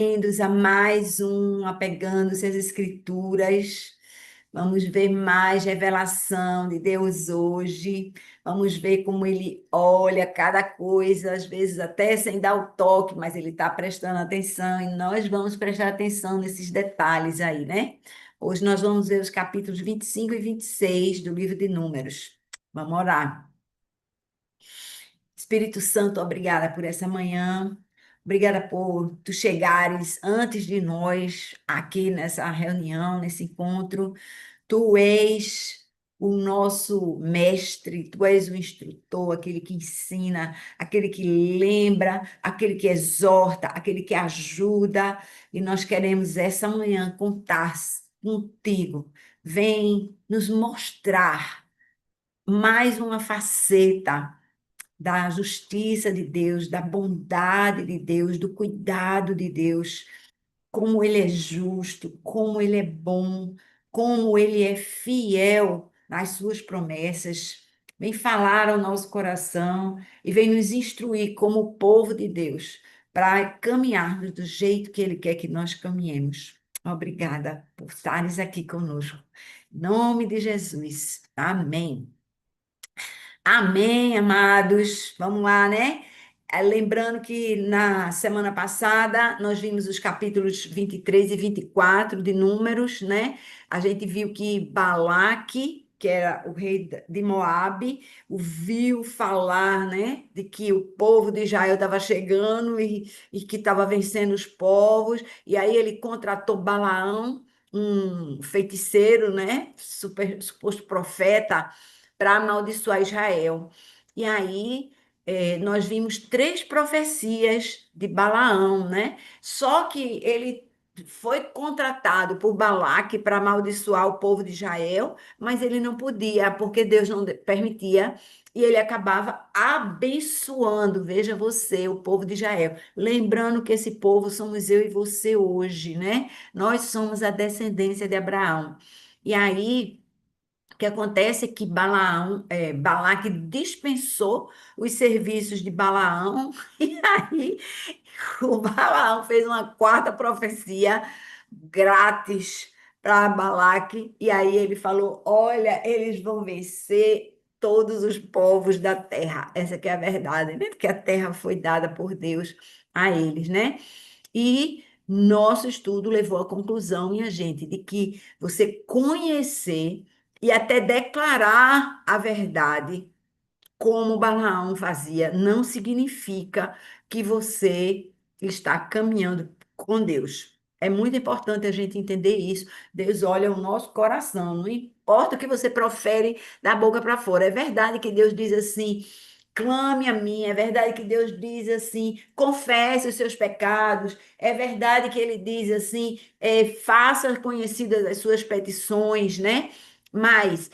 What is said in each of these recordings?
Bem-vindos a mais um Apegando-se às Escrituras. Vamos ver mais revelação de Deus hoje. Vamos ver como Ele olha cada coisa, às vezes até sem dar o toque, mas Ele está prestando atenção e nós vamos prestar atenção nesses detalhes aí, né? Hoje nós vamos ver os capítulos 25 e 26 do livro de Números. Vamos orar. Espírito Santo, obrigada por essa manhã. Obrigada por tu chegares antes de nós aqui nessa reunião, nesse encontro. Tu és o nosso mestre, tu és o instrutor, aquele que ensina, aquele que lembra, aquele que exorta, aquele que ajuda. E nós queremos essa manhã contar contigo. Vem nos mostrar mais uma faceta da justiça de Deus, da bondade de Deus, do cuidado de Deus, como Ele é justo, como Ele é bom, como Ele é fiel nas suas promessas. Vem falar ao nosso coração e vem nos instruir como povo de Deus para caminharmos do jeito que Ele quer que nós caminhemos. Obrigada por estares aqui conosco. Em nome de Jesus. Amém. Amém, amados. Vamos lá, né? Lembrando que na semana passada nós vimos os capítulos 23 e 24 de Números, né? A gente viu que Balaque, que era o rei de Moabe, ouviu falar, né, de que o povo de Israel estava chegando e que estava vencendo os povos, e aí ele contratou Balaão, um feiticeiro, né, suposto profeta para amaldiçoar Israel. E aí nós vimos três profecias de Balaão, né? Só que ele foi contratado por Balaque para amaldiçoar o povo de Israel, mas ele não podia, porque Deus não permitia, e ele acabava abençoando, veja você, o povo de Israel. Lembrando que esse povo somos eu e você hoje, né? Nós somos a descendência de Abraão. E aí o que acontece é que Balaque dispensou os serviços de Balaão, e aí o Balaão fez uma quarta profecia grátis para Balaque, e aí ele falou: Olha, eles vão vencer todos os povos da terra. Essa que é a verdade, né? Porque a terra foi dada por Deus a eles, né? E nosso estudo levou à conclusão, minha gente, de que você conhecer e até declarar a verdade, como Balaão fazia, não significa que você está caminhando com Deus. É muito importante a gente entender isso. Deus olha o nosso coração, não importa o que você profere da boca para fora. É verdade que Deus diz assim: clame a mim. É verdade que Deus diz assim: confesse os seus pecados. É verdade que Ele diz assim: faça conhecidas as suas petições, né? Mas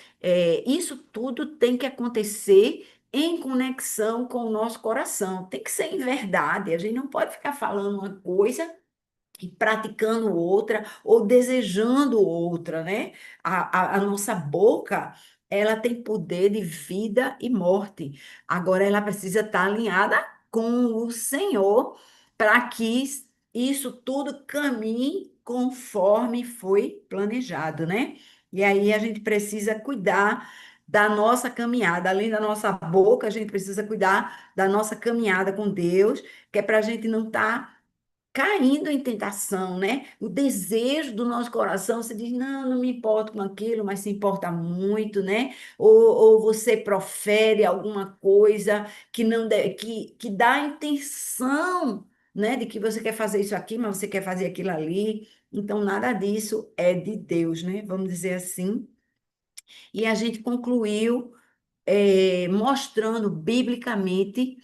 isso tudo tem que acontecer em conexão com o nosso coração. Tem que ser em verdade. A gente não pode ficar falando uma coisa e praticando outra ou desejando outra, né? A nossa boca, ela tem poder de vida e morte. Agora, ela precisa estar alinhada com o Senhor para que isso tudo caminhe conforme foi planejado, né? E aí a gente precisa cuidar da nossa caminhada, além da nossa boca, a gente precisa cuidar da nossa caminhada com Deus, que é para a gente não estar caindo em tentação, né? O desejo do nosso coração, você diz, não, não me importo com aquilo, mas se importa muito, né? Ou você profere alguma coisa que não que dá a intenção, né, de que você quer fazer isso aqui, mas você quer fazer aquilo ali. Então, nada disso é de Deus, né? Vamos dizer assim. E a gente concluiu mostrando biblicamente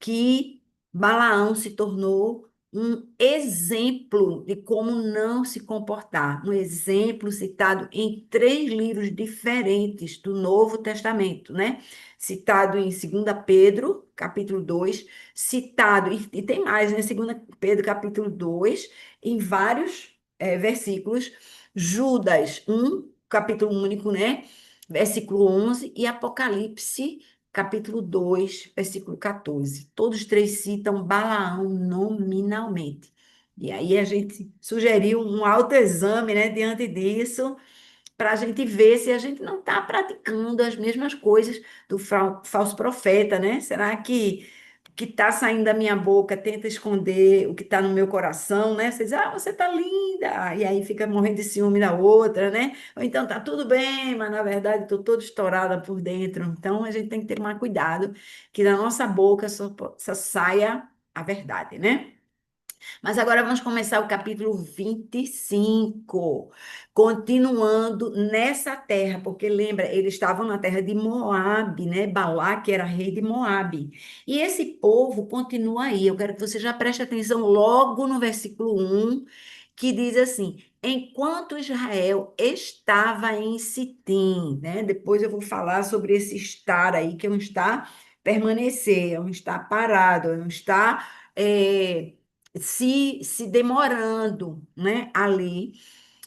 que Balaão se tornou um exemplo de como não se comportar, um exemplo citado em três livros diferentes do Novo Testamento, né? Citado em 2 Pedro, capítulo 2, citado, e tem mais, né? 2 Pedro, capítulo 2, em vários versículos, Judas 1, capítulo único, né? Versículo 11, e Apocalipse capítulo 2, versículo 14. Todos três citam Balaão nominalmente. E aí a gente sugeriu um autoexame, né, diante disso, para a gente ver se a gente não está praticando as mesmas coisas do falso profeta, né? Será que o que está saindo da minha boca tenta esconder o que está no meu coração, né? Você diz, ah, você está linda, e aí fica morrendo de ciúme da outra, né? Ou então tá tudo bem, mas na verdade estou toda estourada por dentro. Então a gente tem que ter mais cuidado que da nossa boca só saia a verdade, né? Mas agora vamos começar o capítulo 25, continuando nessa terra, porque lembra, eles estavam na terra de Moabe, né? Balaque era rei de Moabe. E esse povo continua aí. Eu quero que você já preste atenção logo no versículo 1, que diz assim: enquanto Israel estava em Sitim, né? Depois eu vou falar sobre esse estar aí, que é um estar permanecer, é um estar parado, é um estar. Se demorando, né, ali.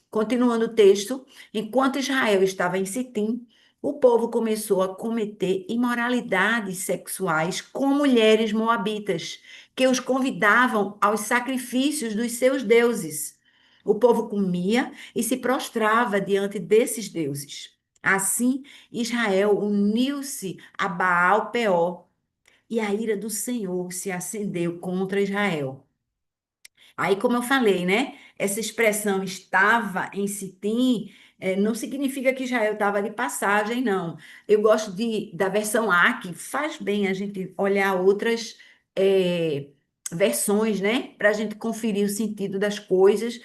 Continuando o texto, enquanto Israel estava em Sitim, o povo começou a cometer imoralidades sexuais com mulheres moabitas, que os convidavam aos sacrifícios dos seus deuses. O povo comia e se prostrava diante desses deuses. Assim, Israel uniu-se a Baal Peor, e a ira do Senhor se acendeu contra Israel. Aí, como eu falei, né? Essa expressão estava em Sitim, não significa que Israel estava de passagem, não. Eu gosto da versão A, que faz bem a gente olhar outras eh, versões, né? Para a gente conferir o sentido das coisas.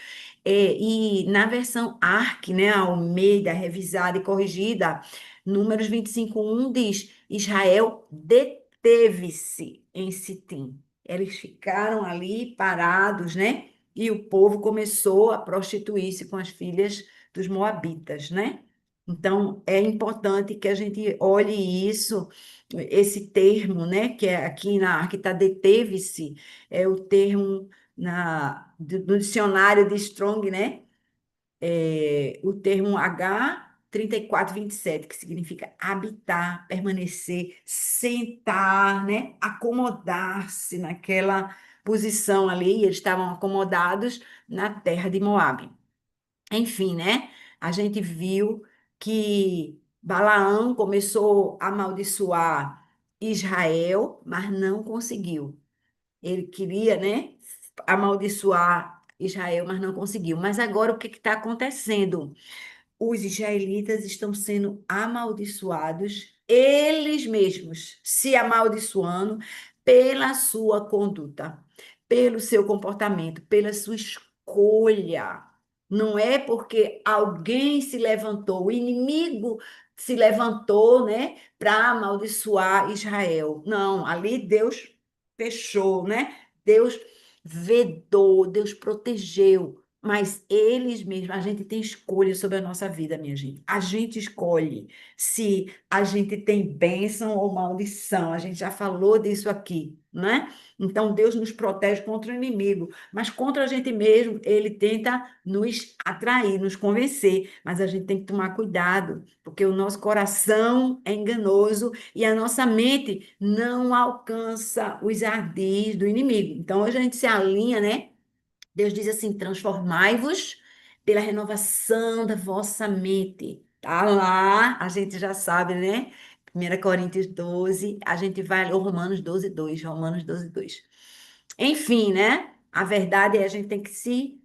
E na versão ARC, né? A Almeida, revisada e corrigida, Números 25:1 diz: Israel deteve-se em Sitim. Eles ficaram ali parados, né? E o povo começou a prostituir-se com as filhas dos moabitas, né? Então, é importante que a gente olhe isso, esse termo, né? Que é aqui na que está deteve-se, é o termo do dicionário de Strong, né? O termo H3427, que significa habitar, permanecer, sentar, né? Acomodar-se naquela posição ali. Eles estavam acomodados na terra de Moabe. Enfim, né? A gente viu que Balaão começou a amaldiçoar Israel, mas não conseguiu. Ele queria, né, amaldiçoar Israel, mas não conseguiu. Mas agora o que está acontecendo? Os israelitas estão sendo amaldiçoados, eles mesmos se amaldiçoando pela sua conduta, pelo seu comportamento, pela sua escolha. Não é porque alguém se levantou, o inimigo se levantou, né, para amaldiçoar Israel. Não, ali Deus fechou, né? Deus vedou, Deus protegeu. Mas eles mesmos, a gente tem escolha sobre a nossa vida, minha gente. A gente escolhe se a gente tem bênção ou maldição. A gente já falou disso aqui, né? Então Deus nos protege contra o inimigo, mas contra a gente mesmo, ele tenta nos atrair, nos convencer. Mas a gente tem que tomar cuidado, porque o nosso coração é enganoso e a nossa mente não alcança os ardis do inimigo. Então hoje a gente se alinha, né? Deus diz assim: transformai-vos pela renovação da vossa mente. Tá lá, a gente já sabe, né? 1 Coríntios 12, a gente vai, ou Romanos 12:2, Romanos 12:2. Enfim, né? A verdade é a gente tem que se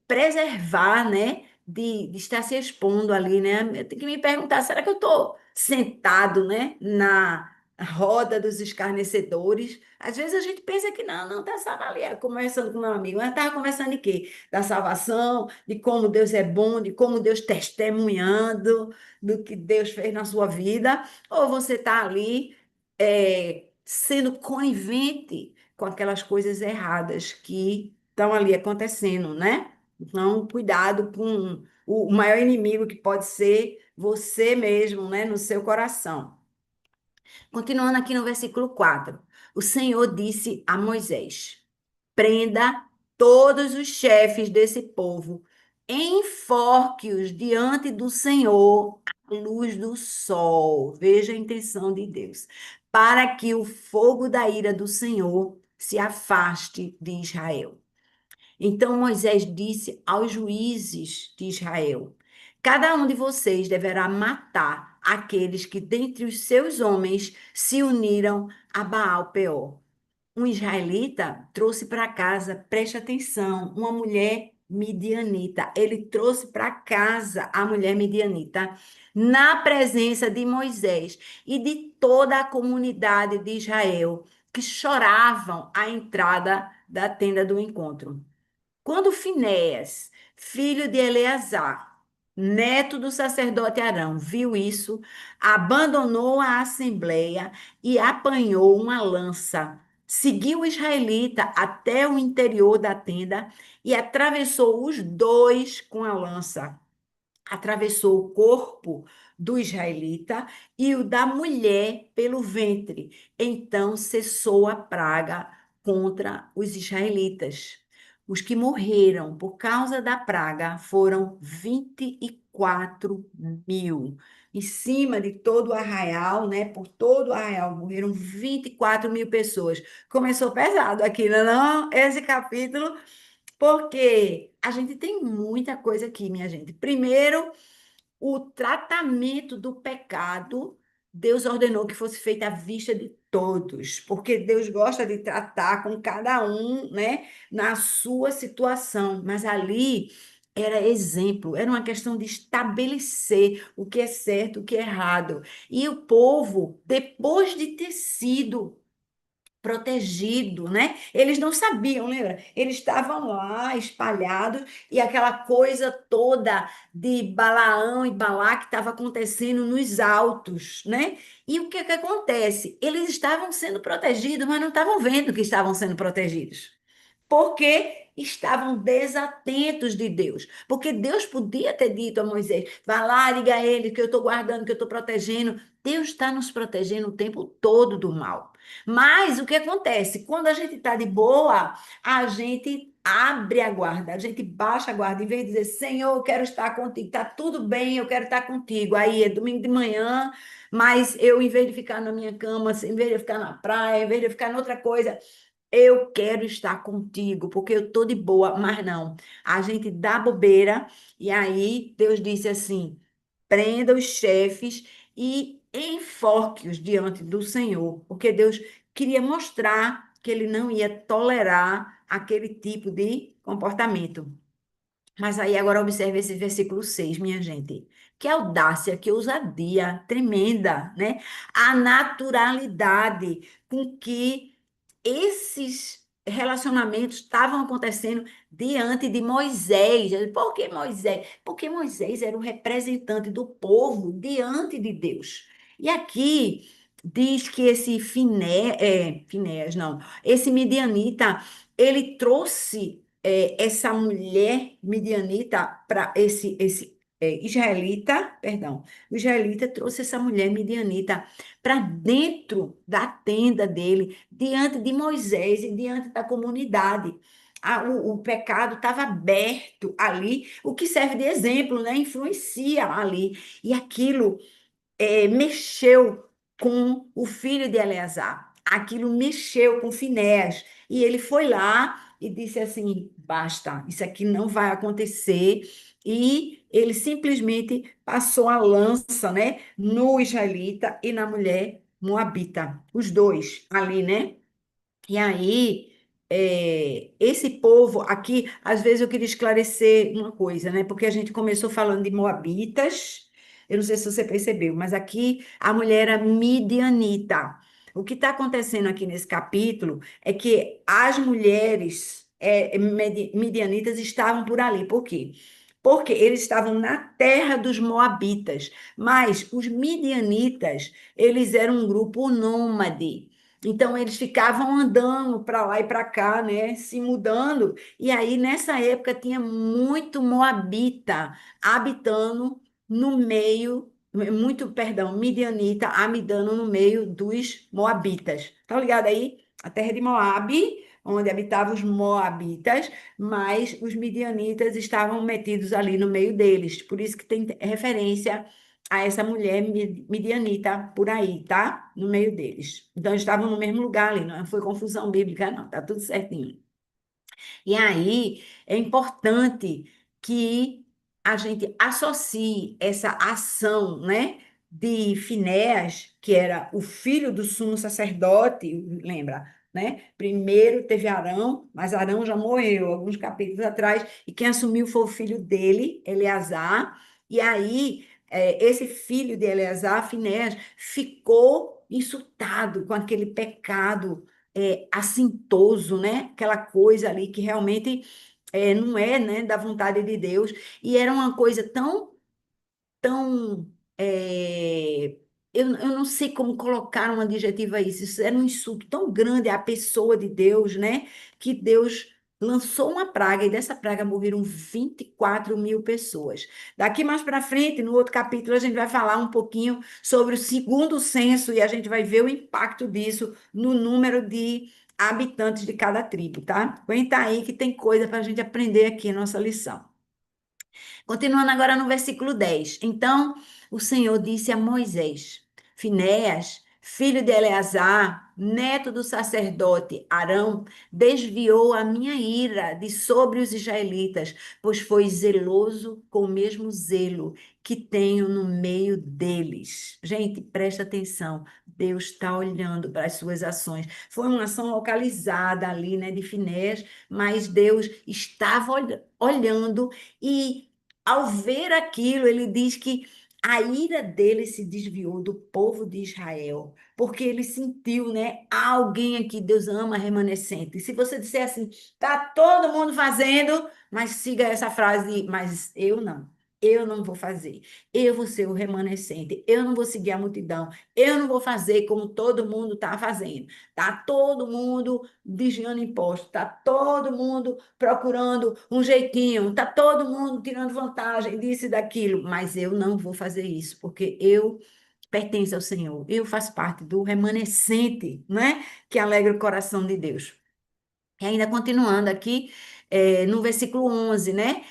preservar, né? De estar se expondo ali, né? Eu tenho que me perguntar, será que eu estou sentado, né? Na roda dos escarnecedores? Às vezes a gente pensa que não, não, está só ali, conversando com meu amigo. Mas estava conversando de quê? Da salvação, de como Deus é bom, de como Deus testemunhando do que Deus fez na sua vida. Ou você está ali sendo conivente com aquelas coisas erradas que estão ali acontecendo, né? Então, cuidado com o maior inimigo que pode ser você mesmo, né, no seu coração. Continuando aqui no versículo 4, o Senhor disse a Moisés: prenda todos os chefes desse povo, enforque-os diante do Senhor à luz do sol. Veja a intenção de Deus. Para que o fogo da ira do Senhor se afaste de Israel. Então Moisés disse aos juízes de Israel: Cada um de vocês deverá matar aqueles que dentre os seus homens se uniram a Baal-peor. Um israelita trouxe para casa, preste atenção, uma mulher midianita. Ele trouxe para casa a mulher midianita na presença de Moisés e de toda a comunidade de Israel que choravam à entrada da tenda do encontro. Quando Finéias, filho de Eleazar, neto do sacerdote Arão, viu isso, abandonou a assembleia e apanhou uma lança. Seguiu o israelita até o interior da tenda e atravessou os dois com a lança, atravessou o corpo do israelita e o da mulher pelo ventre. Então cessou a praga contra os israelitas. Os que morreram por causa da praga foram 24.000. Em cima de todo o arraial, né? Por todo o arraial, morreram 24.000 pessoas. Começou pesado aqui, não, é não? Esse capítulo, porque a gente tem muita coisa aqui, minha gente. Primeiro, o tratamento do pecado, Deus ordenou que fosse feito à vista de todos, porque Deus gosta de tratar com cada um, né, na sua situação. Mas ali era exemplo, era uma questão de estabelecer o que é certo, o que é errado. E o povo, depois de ter sido protegido, né? Eles não sabiam, lembra? Eles estavam lá espalhados e aquela coisa toda de Balaão e Balaque estava acontecendo nos altos, né? E o que que acontece? Eles estavam sendo protegidos, mas não estavam vendo que estavam sendo protegidos porque estavam desatentos de Deus. Porque Deus podia ter dito a Moisés: vá lá, diga a ele que eu estou guardando, que eu estou protegendo. Deus está nos protegendo o tempo todo do mal. Mas o que acontece? Quando a gente está de boa, a gente abre a guarda, a gente baixa a guarda, em vez de dizer: Senhor, eu quero estar contigo, está tudo bem, eu quero estar contigo. Aí é domingo de manhã, mas eu, em vez de ficar na minha cama, em vez de ficar na praia, em vez de ficar em outra coisa, eu quero estar contigo, porque eu tô de boa, mas não. A gente dá bobeira, e aí Deus disse assim: prenda os chefes e enforque-os diante do Senhor, porque Deus queria mostrar que ele não ia tolerar aquele tipo de comportamento. Mas aí agora observe esse versículo 6, minha gente. Que audácia, que ousadia tremenda, né? A naturalidade com que esses relacionamentos estavam acontecendo diante de Moisés. Por que Moisés? Porque Moisés era o representante do povo diante de Deus. E aqui diz que esse Finéas, não, esse midianita, ele trouxe essa mulher midianita para israelita, perdão, o israelita trouxe essa mulher midianita para dentro da tenda dele, diante de Moisés e diante da comunidade. O pecado estava aberto ali, o que serve de exemplo, né? Influencia ali. E aquilo mexeu com o filho de Eleazar. Aquilo mexeu com Finéas. E ele foi lá e disse assim: basta, isso aqui não vai acontecer. E ele simplesmente passou a lança, né, no israelita e na mulher moabita, os dois ali, né? E aí, esse povo aqui, às vezes eu queria esclarecer uma coisa, né? Porque a gente começou falando de moabitas, eu não sei se você percebeu, mas aqui a mulher era midianita. O que está acontecendo aqui nesse capítulo é que as mulheres midianitas estavam por ali. Por quê? Porque eles estavam na terra dos moabitas, mas os midianitas, eles eram um grupo nômade. Então eles ficavam andando para lá e para cá, né, se mudando. E aí nessa época tinha muito moabita habitando no meio, muito, perdão, midianita habitando no meio dos moabitas. Tá ligado aí? A terra de Moabe, onde habitavam os moabitas, mas os midianitas estavam metidos ali no meio deles. Por isso que tem referência a essa mulher midianita por aí, tá? No meio deles. Então, eles estavam no mesmo lugar ali, não foi confusão bíblica, não, tá tudo certinho. E aí é importante que a gente associe essa ação, né, de Finéas, que era o filho do sumo sacerdote, lembra, né? Primeiro teve Arão, mas Arão já morreu alguns capítulos atrás, e quem assumiu foi o filho dele, Eleazar. E aí esse filho de Eleazar, Finéas, ficou insultado com aquele pecado assintoso, né? Aquela coisa ali que realmente não é, né, da vontade de Deus. E era uma coisa tão, eu não sei como colocar um adjetivo a isso. Isso era um insulto tão grande à pessoa de Deus, né? Que Deus lançou uma praga e dessa praga morreram 24.000 pessoas. Daqui mais para frente, no outro capítulo, a gente vai falar um pouquinho sobre o segundo censo e a gente vai ver o impacto disso no número de habitantes de cada tribo, tá? Aguenta aí que tem coisa para a gente aprender aqui na nossa lição. Continuando agora no versículo 10. Então o Senhor disse a Moisés: Finéas, filho de Eleazar, neto do sacerdote Arão, desviou a minha ira de sobre os israelitas, pois foi zeloso com o mesmo zelo que tenho no meio deles. Gente, presta atenção. Deus está olhando para as suas ações. Foi uma ação localizada ali, né, de Finéas, mas Deus estava olhando e ao ver aquilo, ele diz que a ira dele se desviou do povo de Israel, porque ele sentiu, né? Há alguém aqui, Deus ama remanescente. E se você disser assim, tá todo mundo fazendo, mas siga essa frase, mas eu não. Eu não vou fazer. Eu vou ser o remanescente. Eu não vou seguir a multidão. Eu não vou fazer como todo mundo está fazendo. Tá todo mundo desviando imposto. Tá todo mundo procurando um jeitinho, tá todo mundo tirando vantagem disso e daquilo, mas eu não vou fazer isso, porque eu pertenço ao Senhor, eu faço parte do remanescente, né? Que alegra o coração de Deus. E ainda continuando aqui, no versículo 11, né?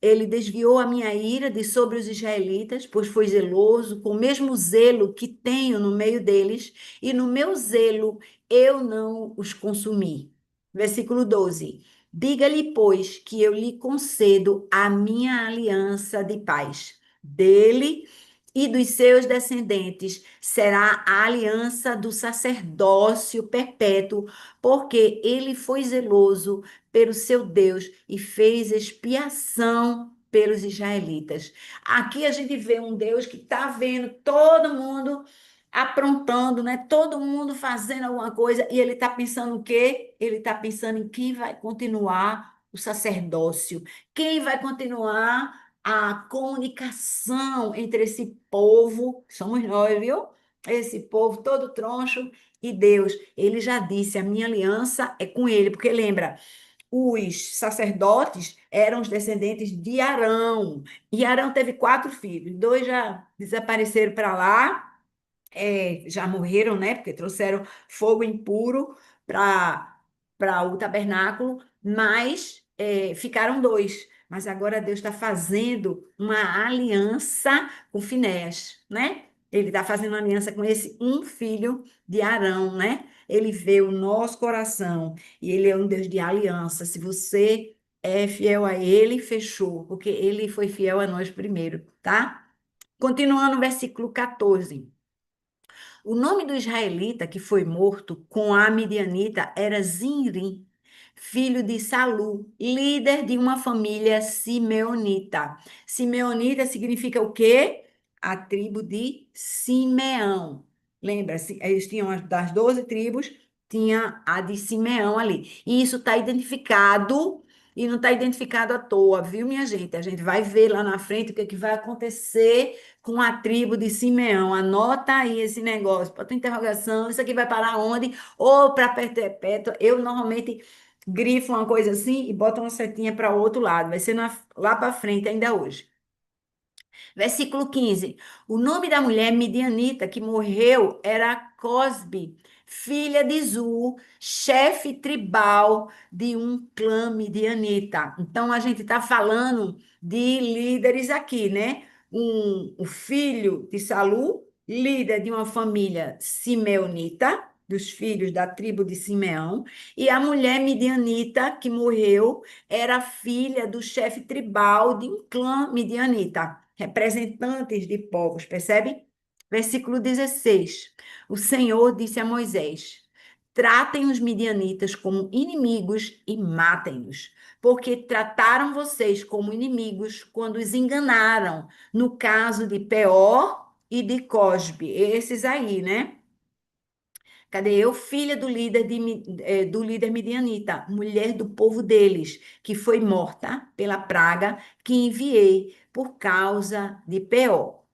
Ele desviou a minha ira de sobre os israelitas, pois foi zeloso, com o mesmo zelo que tenho no meio deles, e no meu zelo eu não os consumi. Versículo 12. Diga-lhe, pois, que eu lhe concedo a minha aliança de paz. Dele e dos seus descendentes será a aliança do sacerdócio perpétuo, porque ele foi zeloso pelo seu Deus e fez expiação pelos israelitas. Aqui a gente vê um Deus que está vendo todo mundo aprontando, né? Todo mundo fazendo alguma coisa e ele está pensando o quê? Ele está pensando em quem vai continuar o sacerdócio, quem vai continuar a comunicação entre esse povo, somos nós, viu? Esse povo todo troncho e Deus. Ele já disse: a minha aliança é com ele, porque lembra, os sacerdotes eram os descendentes de Arão, e Arão teve 4 filhos, 2 já desapareceram para lá, já morreram, né? Porque trouxeram fogo impuro para o tabernáculo, mas ficaram 2. Mas agora Deus está fazendo uma aliança com Finés, né? Ele está fazendo uma aliança com esse um filho de Arão, né? Ele vê o nosso coração e ele é um Deus de aliança. Se você é fiel a ele, fechou, porque ele foi fiel a nós primeiro, tá? Continuando o versículo 14. O nome do israelita que foi morto com a midianita era Zinri, filho de Salu, líder de uma família simeonita. Simeonita significa o quê? A tribo de Simeão. Lembra-se, eles tinham das 12 tribos, tinha a de Simeão ali. E isso está identificado, e não está identificado à toa, viu, minha gente? A gente vai ver lá na frente o que, é que vai acontecer com a tribo de Simeão. Anota aí esse negócio, bota interrogação, isso aqui vai parar onde? Ou para perpétua. Eu normalmente grifo uma coisa assim e boto uma setinha para o outro lado. Vai ser lá para frente ainda hoje. Versículo 15. O nome da mulher midianita que morreu era Cosbe, filha de Zu, chefe tribal de um clã midianita. Então a gente está falando de líderes aqui, né? o filho de Salu, líder de uma família simeonita, dos filhos da tribo de Simeão, e a mulher midianita que morreu era filha do chefe tribal de um clã midianita, representantes de povos, percebe? Versículo 16. O Senhor disse a Moisés: Tratem os midianitas como inimigos e matem-nos, porque trataram vocês como inimigos quando os enganaram, no caso de Peor e de Cosbe, esses aí, né? Cadê eu, filha do líder, do líder midianita, mulher do povo deles, que foi morta pela praga que enviei por causa de Peor.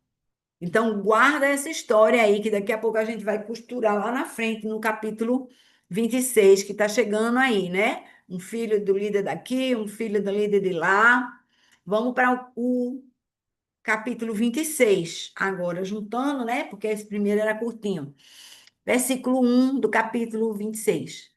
Então, guarda essa história aí, que daqui a pouco a gente vai costurar lá na frente, no capítulo 26 que está chegando aí, né? Um filho do líder daqui, um filho do líder de lá. Vamos para o capítulo 26 agora, juntando, né? Porque esse primeiro era curtinho. Versículo 1 do capítulo 26.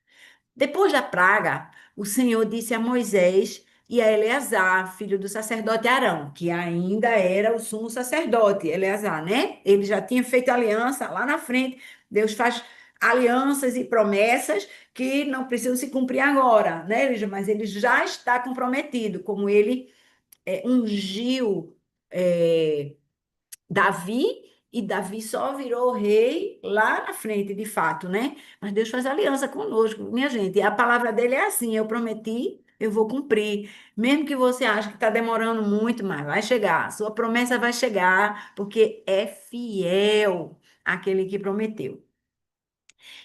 Depois da praga, o Senhor disse a Moisés e a Eleazar, filho do sacerdote Arão, que ainda era o sumo sacerdote, Eleazar, né? Ele já tinha feito aliança lá na frente. Deus faz alianças e promessas que não precisam se cumprir agora, né, mas ele já está comprometido, como ele ungiu é, Davi, e Davi só virou rei lá na frente, de fato, né? Mas Deus faz aliança conosco, minha gente. E a palavra dele é assim: eu prometi, eu vou cumprir. Mesmo que você ache que está demorando muito, mas vai chegar. Sua promessa vai chegar, porque é fiel aquele que prometeu.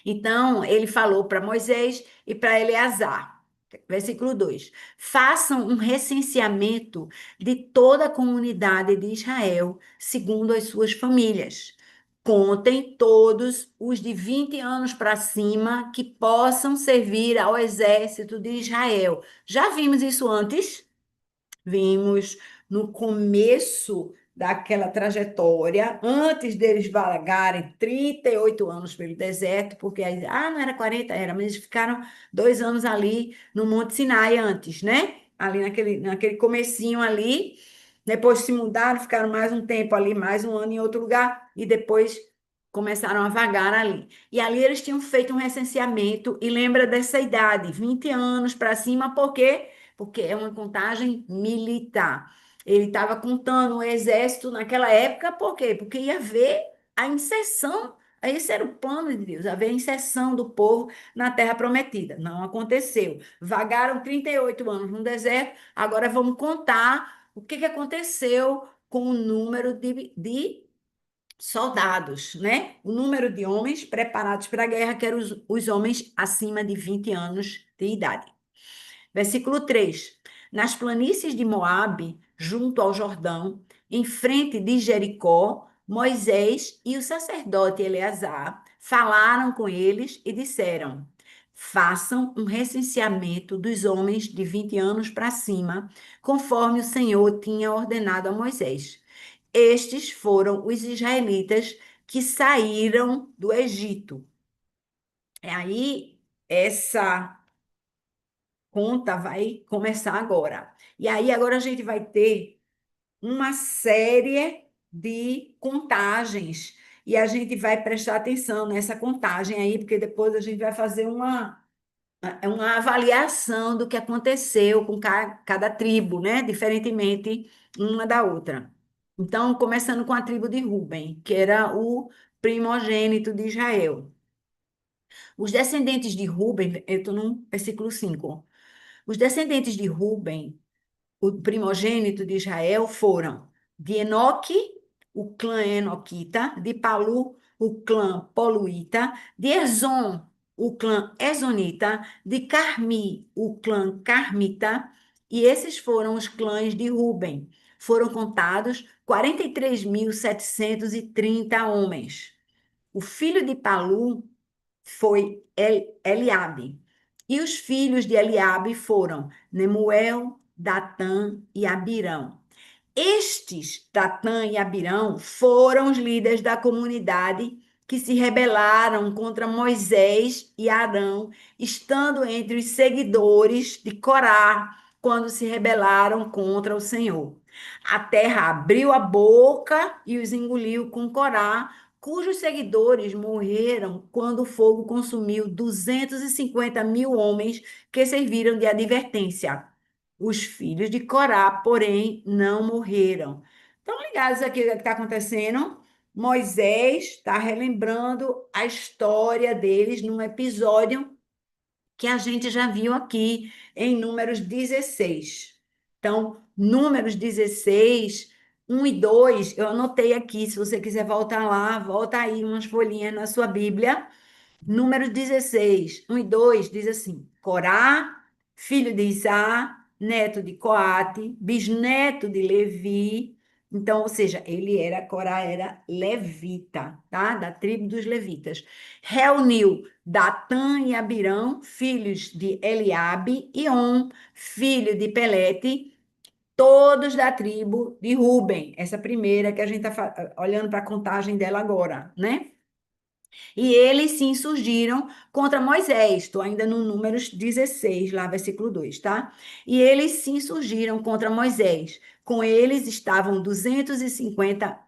Então, ele falou para Moisés e para Eleazar. Versículo 2: Façam um recenseamento de toda a comunidade de Israel, segundo as suas famílias. Contem todos os de 20 anos para cima que possam servir ao exército de Israel. Já vimos isso antes? Vimos no começo daquela trajetória, antes deles vagarem 38 anos pelo deserto, porque aí, não era 40, era, mas eles ficaram 2 anos ali no Monte Sinai antes, né? Ali naquele comecinho ali, depois se mudaram, ficaram mais um tempo ali, mais um ano em outro lugar, e depois começaram a vagar ali. E ali eles tinham feito um recenseamento, e lembra dessa idade, 20 anos para cima, por quê? Porque é uma contagem militar. Ele estava contando o exército naquela época, por quê? Porque ia haver a inserção, esse era o plano de Deus, haver a inserção do povo na terra prometida. Não aconteceu. Vagaram 38 anos no deserto, agora vamos contar o que aconteceu com o número de soldados, né? O número de homens preparados para a guerra, que eram os homens acima de 20 anos de idade. Versículo 3: Nas planícies de Moabe, junto ao Jordão, em frente de Jericó, Moisés e o sacerdote Eleazar falaram com eles e disseram: Façam um recenseamento dos homens de 20 anos para cima, conforme o Senhor tinha ordenado a Moisés. Estes foram os israelitas que saíram do Egito. Aí, essa conta vai começar agora. E aí, agora a gente vai ter uma série de contagens. E a gente vai prestar atenção nessa contagem aí, porque depois a gente vai fazer uma avaliação do que aconteceu com cada tribo, né? Diferentemente uma da outra. Então, começando com a tribo de Ruben, que era o primogênito de Israel. Os descendentes de Ruben, eu estou no versículo 5. Os descendentes de Ruben, o primogênito de Israel, foram de Enoque, o clã Enoquita, de Palu, o clã Poluíta, de Ezon, o clã Ezonita, de Carmi, o clã Carmita, e esses foram os clãs de Ruben. Foram contados 43.730 homens. O filho de Palu foi Eliabe. E os filhos de Eliabe foram Nemuel, Datã e Abirão. Estes, Datã e Abirão, foram os líderes da comunidade que se rebelaram contra Moisés e Arão, estando entre os seguidores de Corá, quando se rebelaram contra o Senhor. A terra abriu a boca e os engoliu com Corá, cujos seguidores morreram quando o fogo consumiu 250 mil homens que serviram de advertência. Os filhos de Corá, porém, não morreram. Estão ligados aqui o que está acontecendo? Moisés está relembrando a história deles num episódio que a gente já viu aqui em Números 16. Então, Números 16, 1 e 2, eu anotei aqui. Se você quiser voltar lá, volta aí umas folhinhas na sua Bíblia. Números 16, 1 e 2 diz assim: Corá, filho de Isá, neto de Coate, bisneto de Levi. Então, ou seja, Corá era levita, tá? Da tribo dos levitas. Reuniu Datã e Abirão, filhos de Eliabe, e On, filho de Pelete, todos da tribo de Ruben. Essa primeira que a gente está olhando para a contagem dela agora, né? E eles se insurgiram contra Moisés. Estou ainda no Números 16, lá, versículo 2, tá? E eles se insurgiram contra Moisés. Com eles estavam 250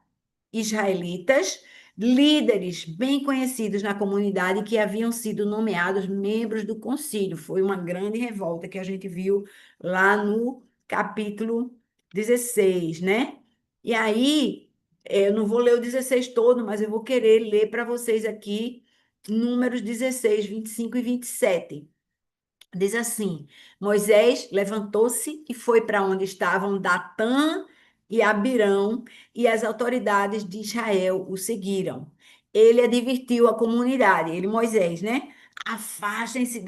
israelitas, líderes bem conhecidos na comunidade que haviam sido nomeados membros do concílio. Foi uma grande revolta que a gente viu lá no capítulo 16, né? E aí, eu não vou ler o 16 todo, mas eu vou querer ler para vocês aqui Números 16, 25 e 27. Diz assim: Moisés levantou-se e foi para onde estavam Datã e Abirão, e as autoridades de Israel o seguiram. Ele advertiu a comunidade, ele, Moisés, né? Afastem-se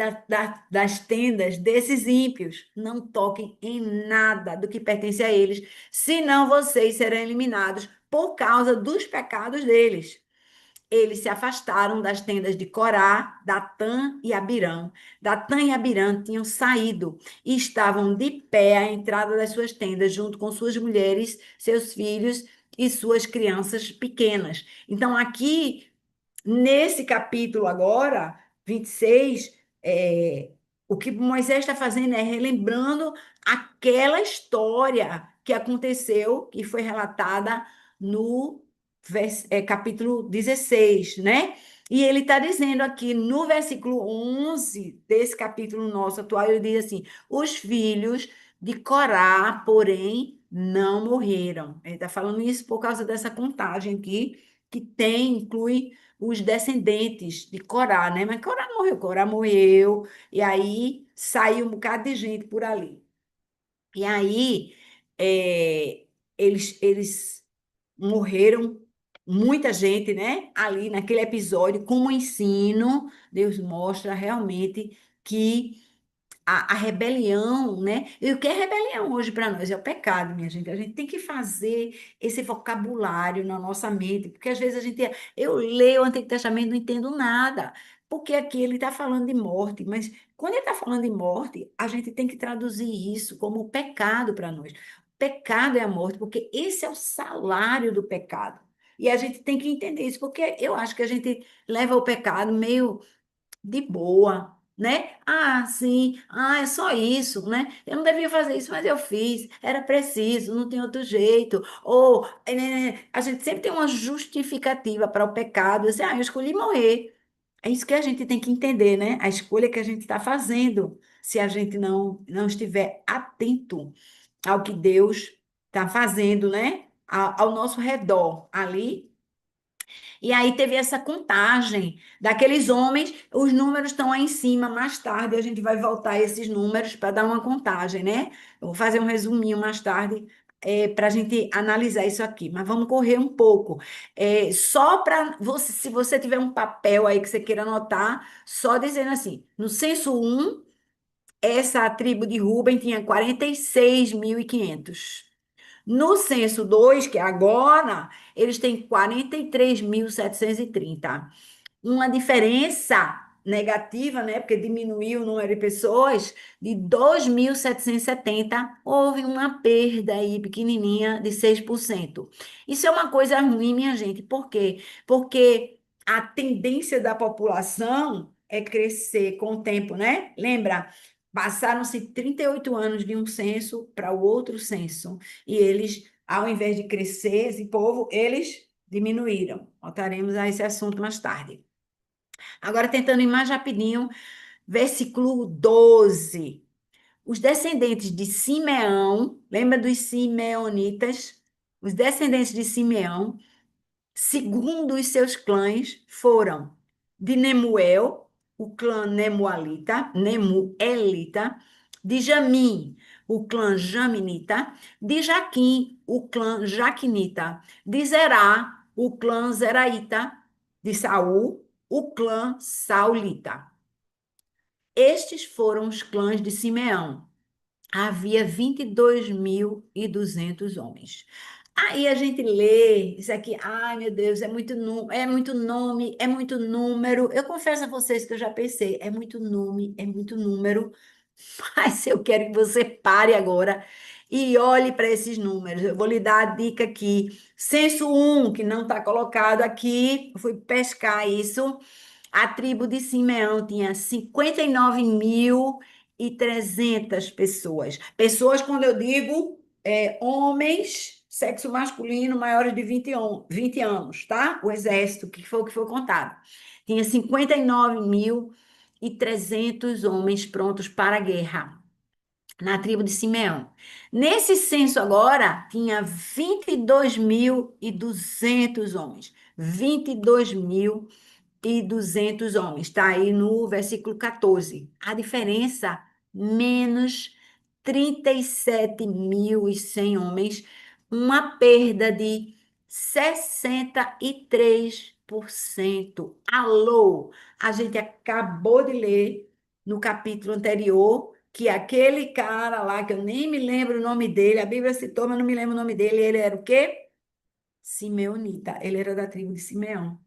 das tendas desses ímpios, não toquem em nada do que pertence a eles, senão vocês serão eliminados por causa dos pecados deles. Eles se afastaram das tendas de Corá, Datã e Abirão. Datã e Abirão tinham saído e estavam de pé à entrada das suas tendas, junto com suas mulheres, seus filhos e suas crianças pequenas. Então, aqui nesse capítulo agora, 26, o que Moisés está fazendo é relembrando aquela história que aconteceu, que foi relatada no capítulo 16, né? E ele está dizendo aqui no versículo 11 desse capítulo nosso atual, ele diz assim: os filhos de Corá, porém, não morreram. Ele está falando isso por causa dessa contagem aqui, que inclui os descendentes de Corá, né? Mas Corá morreu, e aí saiu um bocado de gente por ali. E aí eles morreram, muita gente, né? Ali naquele episódio, como ensino, Deus mostra realmente que a rebelião, né? E o que é rebelião hoje para nós? É o pecado, minha gente. A gente tem que fazer esse vocabulário na nossa mente, porque às vezes eu leio o Antigo Testamento e não entendo nada, porque aqui ele está falando de morte, mas quando ele está falando de morte, a gente tem que traduzir isso como pecado para nós. Pecado é a morte, porque esse é o salário do pecado. E a gente tem que entender isso, porque eu acho que a gente leva o pecado meio de boa, né? Ah, sim, ah, é só isso, né? Eu não devia fazer isso, mas eu fiz, era preciso, não tem outro jeito. Ou a gente sempre tem uma justificativa para o pecado, assim, ah, eu escolhi morrer. É isso que a gente tem que entender, né? A escolha que a gente está fazendo, se a gente não estiver atento ao que Deus está fazendo, né? Ao nosso redor, ali. E aí teve essa contagem daqueles homens, os números estão aí em cima, mais tarde a gente vai voltar a esses números para dar uma contagem, né? Eu vou fazer um resuminho mais tarde para a gente analisar isso aqui, mas vamos correr um pouco. Só para você, se você tiver um papel aí que você queira anotar, só dizendo assim, no censo um, essa tribo de Ruben tinha 46.500. No censo 2, que é agora, eles têm 43.730. Uma diferença negativa, né? Porque diminuiu o número de pessoas de 2.770. Houve uma perda aí pequenininha de 6%. Isso é uma coisa ruim, minha gente. Por quê? Porque a tendência da população é crescer com o tempo, né? Lembra? Passaram-se 38 anos de um censo para o outro censo, e eles, ao invés de crescer, esse povo, eles diminuíram. Voltaremos a esse assunto mais tarde. Agora, tentando ir mais rapidinho, versículo 12. Os descendentes de Simeão, lembra dos simeonitas? Os descendentes de Simeão, segundo os seus clãs, foram de Nemuel, o clã Nemuelita, de Jamim, o clã Jaminita, de Jaquim, o clã Jaquinita, de Zerá, o clã Zeraíta, de Saul, o clã Saulita. Estes foram os clãs de Simeão. Havia 22.200 homens. Aí a gente lê isso aqui, ai meu Deus, é muito nome, é muito número. Eu confesso a vocês que eu já pensei, é muito nome, é muito número, mas eu quero que você pare agora e olhe para esses números. Eu vou lhe dar a dica aqui. Censo 1, que não está colocado aqui, eu fui pescar isso. A tribo de Simeão tinha 59.300 pessoas. Pessoas, quando eu digo homens, sexo masculino, maiores de 20 anos, tá? O exército, que foi contado. Tinha 59.300 homens prontos para a guerra na tribo de Simeão. Nesse censo agora, tinha 22.200 homens. 22.200 homens. Está aí no versículo 14. A diferença, menos 37.100 homens, uma perda de 63%. Alô, a gente acabou de ler no capítulo anterior que aquele cara lá, que eu nem me lembro o nome dele, a Bíblia citou, mas não me lembro o nome dele, ele era o quê? Simeonita, ele era da tribo de Simeão.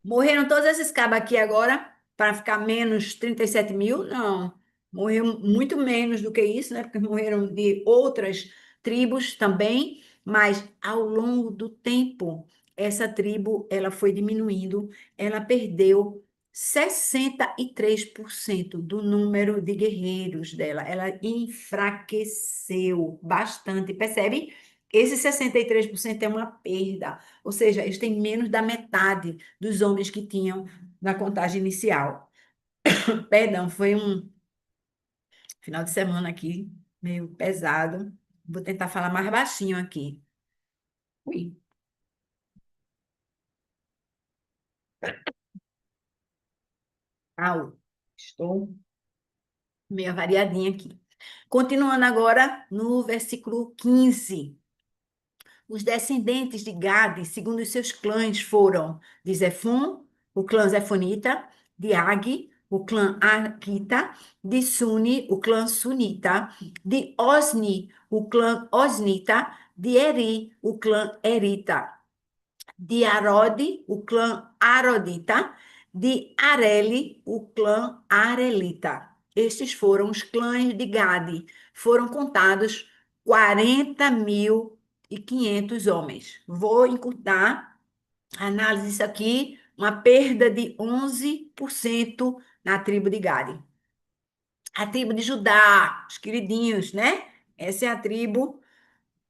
Morreram todos esses cabos aqui agora para ficar menos 37 mil? Não. Morreu muito menos do que isso, né? Porque morreram de outras tribos também, mas ao longo do tempo, essa tribo ela foi diminuindo, ela perdeu 63% do número de guerreiros dela. Ela enfraqueceu bastante, percebe? Esse 63% é uma perda, ou seja, eles têm menos da metade dos homens que tinham na contagem inicial. Perdão, foi um final de semana aqui meio pesado. Vou tentar falar mais baixinho aqui. Ui, au, estou meio variadinha aqui. Continuando agora no versículo 15. Os descendentes de Gade, segundo os seus clãs, foram de Zefon, o clã Zefonita, de Ag, o clã Arquita, de Suni, o clã Sunita, de Osni, o clã Osnita, de Eri, o clã Erita, de Arode, o clã Arodita, de Areli, o clã Arelita. Estes foram os clãs de Gade. Foram contados 40.500 homens. Vou encurtar a análise disso aqui, uma perda de 11% na tribo de Gade. A tribo de Judá, os queridinhos, né? Essa é a tribo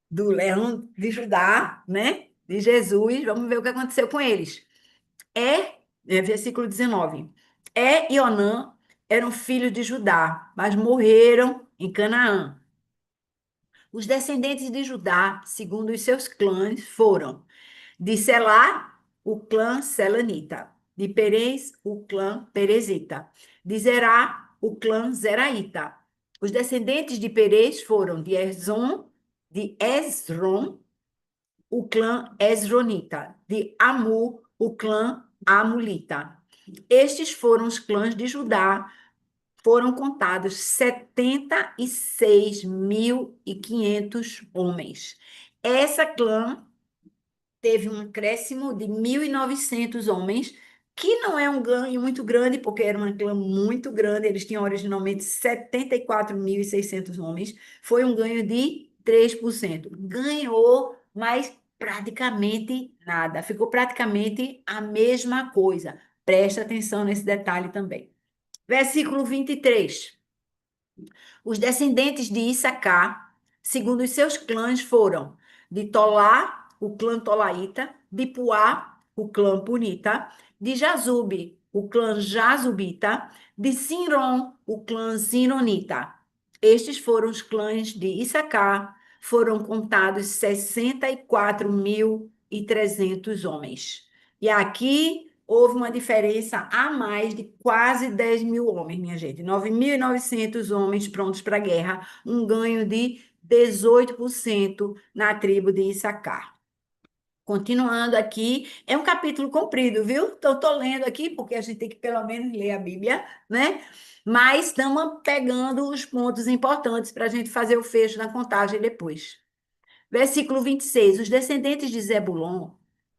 do leão de Judá, né? De Jesus. Vamos ver o que aconteceu com eles. Versículo 19. E Onã eram filhos de Judá, mas morreram em Canaã. Os descendentes de Judá, segundo os seus clãs, foram de Selá, o clã Selanita, de Perez, o clã Perezita, de Zerá, o clã Zeraíta. Os descendentes de Perez foram de Esrom, o clã Esronita, de Amu, o clã Amulita. Estes foram os clãs de Judá, foram contados 76.500 homens. Essa clã teve um acréscimo de 1.900 homens, que não é um ganho muito grande, porque era uma clã muito grande, eles tinham originalmente 74.600 homens, foi um ganho de 3%. Ganhou, mas praticamente nada, ficou praticamente a mesma coisa. Presta atenção nesse detalhe também. Versículo 23. Os descendentes de Issacar, segundo os seus clãs, foram de Tolá, o clã Tolaíta, de Puá, o clã Punita, de Jazube, o clã Jazubita, de Sinron, o clã Sinronita. Estes foram os clãs de Issacar, foram contados 64.300 homens. E aqui houve uma diferença a mais de quase 10 mil homens, minha gente. 9.900 homens prontos para a guerra, um ganho de 18% na tribo de Issacar. Continuando aqui, é um capítulo comprido, viu? Então, estou lendo aqui, porque a gente tem que pelo menos ler a Bíblia, né? Mas estamos pegando os pontos importantes para a gente fazer o fecho da contagem depois. Versículo 26. Os descendentes de Zebulon,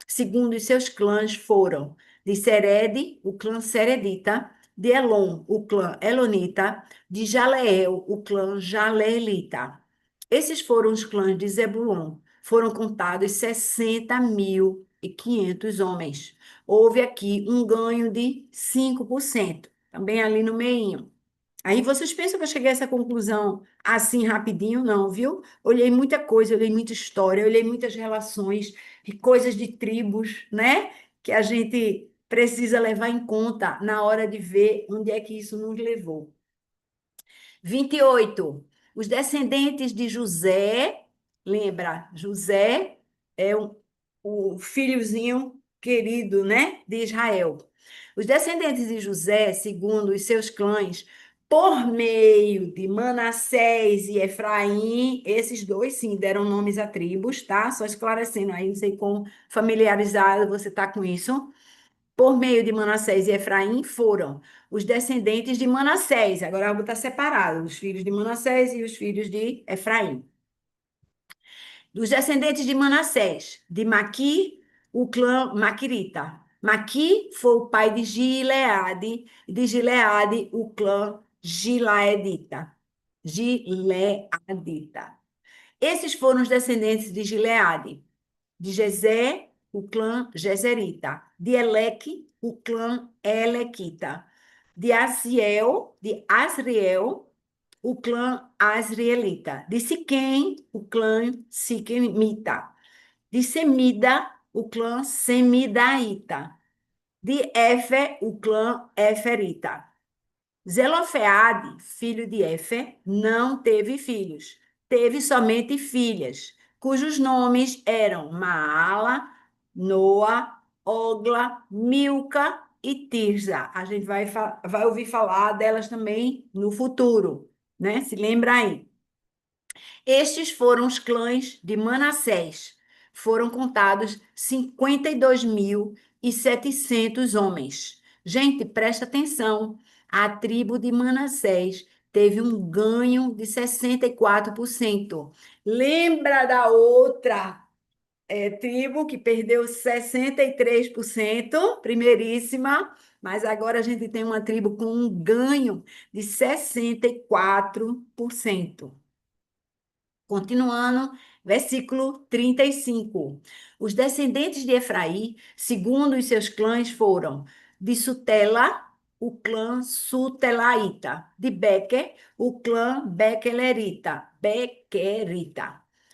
segundo os seus clãs, foram de Serede, o clã Seredita, de Elon, o clã Elonita, de Jaleel, o clã Jaleelita. Esses foram os clãs de Zebulon. Foram contados 60.500 homens. Houve aqui um ganho de 5%, também ali no meio. Aí vocês pensam que eu cheguei a essa conclusão assim rapidinho? Não, viu? Olhei muita coisa, olhei muita história, olhei muitas relações e coisas de tribos, né? Que a gente precisa levar em conta na hora de ver onde é que isso nos levou. 28. Os descendentes de José, lembra, José é o filhozinho querido, né, de Israel. Os descendentes de José, segundo os seus clãs, por meio de Manassés e Efraim, esses dois sim deram nomes a tribos, tá? Só esclarecendo aí, não sei quão familiarizado você está com isso. Por meio de Manassés e Efraim foram os descendentes de Manassés. Agora eu vou botar separado, os filhos de Manassés e os filhos de Efraim. Dos descendentes de Manassés, de Maqui, o clã Maquirita. Maqui foi o pai de Gileade, e de Gileade, o clã Gileadita. Gileadita. Esses foram os descendentes de Gileade. De Jezé, o clã Jezerita. De Eleque, o clã Elequita. De Asriel, o clã Asrielita. De Siquém, o clã Siquemita. De Semida, o clã Semidaíta. De Éfer, o clã Éferita. Zelofeade, filho de Éfer, não teve filhos, teve somente filhas, cujos nomes eram Maala, Noa, Ogla, Milca e Tirza. A gente vai ouvir falar delas também no futuro, né? Se lembra aí. Estes foram os clãs de Manassés. Foram contados 52.700 homens. Gente, presta atenção. A tribo de Manassés teve um ganho de 64%. Lembra da outra tribo que perdeu 63%, primeiríssima, mas agora a gente tem uma tribo com um ganho de 64%. Continuando, versículo 35. Os descendentes de Efraim, segundo os seus clãs, foram de Sutela, o clã Sutelaíta, de Bequer, o clã Bequerita,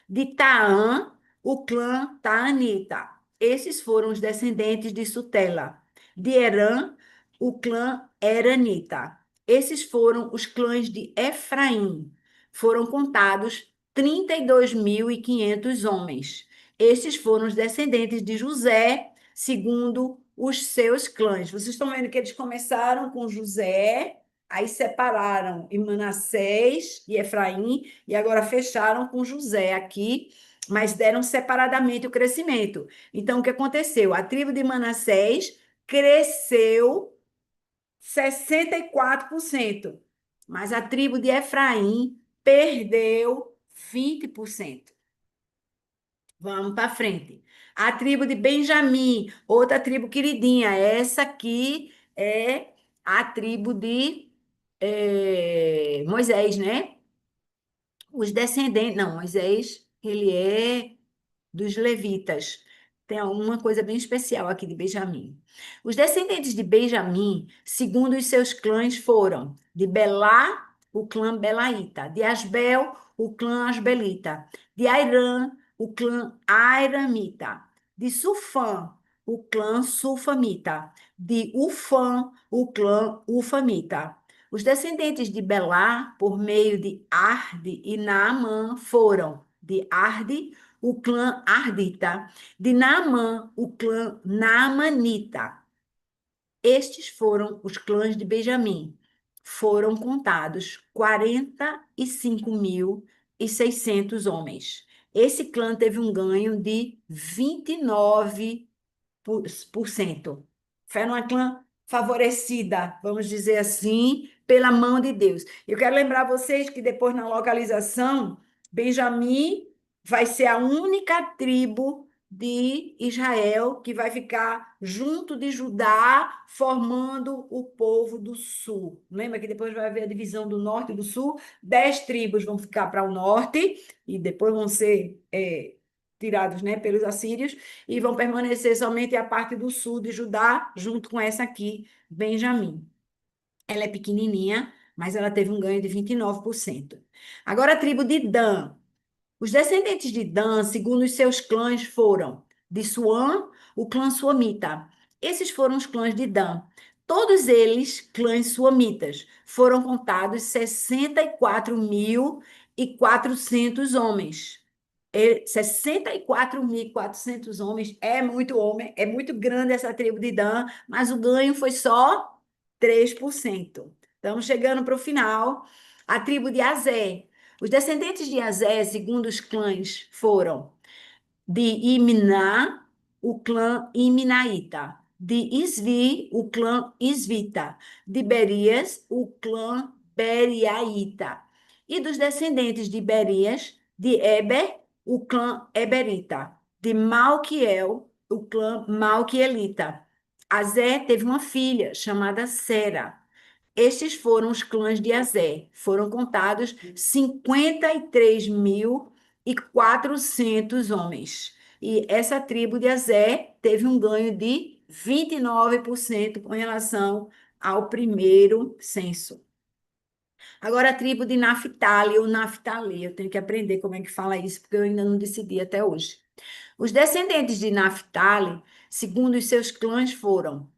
de Taã, o clã Taanita. Esses foram os descendentes de Sutela. De Herã, o clã Eranita. Esses foram os clãs de Efraim. Foram contados 32.500 homens. Estes foram os descendentes de José, segundo os seus clãs. Vocês estão vendo que eles começaram com José, aí separaram em Manassés e Efraim, e agora fecharam com José aqui, mas deram separadamente o crescimento. Então, o que aconteceu? A tribo de Manassés cresceu 64%, mas a tribo de Efraim perdeu 20%. Vamos para frente. A tribo de Benjamim, outra tribo queridinha. Essa aqui é a tribo de Moisés, né? Os descendentes. Não, Moisés, ele é dos levitas. tem uma coisa bem especial aqui de Benjamim. Os descendentes de Benjamim, segundo os seus clãs, foram de Belá, o clã Belaíta, de Asbel, o clã Asbelita, de Airã, o clã Airamita, de Sufã, o clã Sufamita, de Ufã, o clã Ufamita. Os descendentes de Belá, por meio de Arde e Naamã, foram de Arde, o clã Ardita, de Naamã, o clã Naamanita. Estes foram os clãs de Benjamim. Foram contados 45.600 homens. Esse clã teve um ganho de 29%. Foi uma clã favorecida, vamos dizer assim, pela mão de Deus. Eu quero lembrar vocês que depois na localização, Benjamim vai ser a única tribo de Israel que vai ficar junto de Judá, formando o povo do sul. Lembra que depois vai haver a divisão do norte e do sul? 10 tribos vão ficar para o norte e depois vão ser tirados, né, pelos assírios e vão permanecer somente a parte do sul de Judá, junto com essa aqui, Benjamim. Ela é pequenininha, mas ela teve um ganho de 29%. Agora a tribo de Dan. Os descendentes de Dan, segundo os seus clãs, foram de Suã, o clã suamita. Esses foram os clãs de Dan. Todos eles, clãs suamitas, foram contados 64.400 homens. 64.400 homens é muito homem, é muito grande essa tribo de Dan, mas o ganho foi só 3%. Estamos chegando para o final. A tribo de Azé. Os descendentes de Azé, segundo os clãs, foram de Imná, o clã Iminaíta, de Isvi, o clã Isvita, de Berias, o clã Beriaíta, e dos descendentes de Berias, de Eber, o clã Eberita, de Malquiel, o clã Malquielita. Azé teve uma filha chamada Sera. Estes foram os clãs de Azé. Foram contados 53.400 homens. E essa tribo de Azé teve um ganho de 29% com relação ao primeiro censo. Agora a tribo de Naphtali, ou Naphtali, eu tenho que aprender como é que fala isso, porque eu ainda não decidi até hoje. Os descendentes de Naphtali, segundo os seus clãs, foram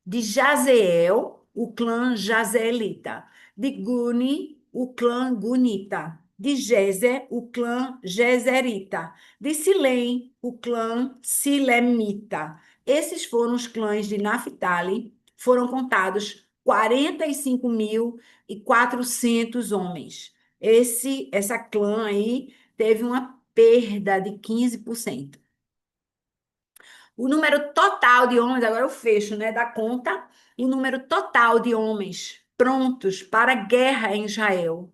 de Jazeel, o clã Jazeelita, de Guni, o clã Gunita, de Jezer, o clã Jezerita, de Silém, o clã Silemita. Esses foram os clãs de Naphtali, foram contados 45.400 homens. Essa clã aí teve uma perda de 15%. O número total de homens, agora eu fecho, né, da conta, o número total de homens prontos para a guerra em Israel.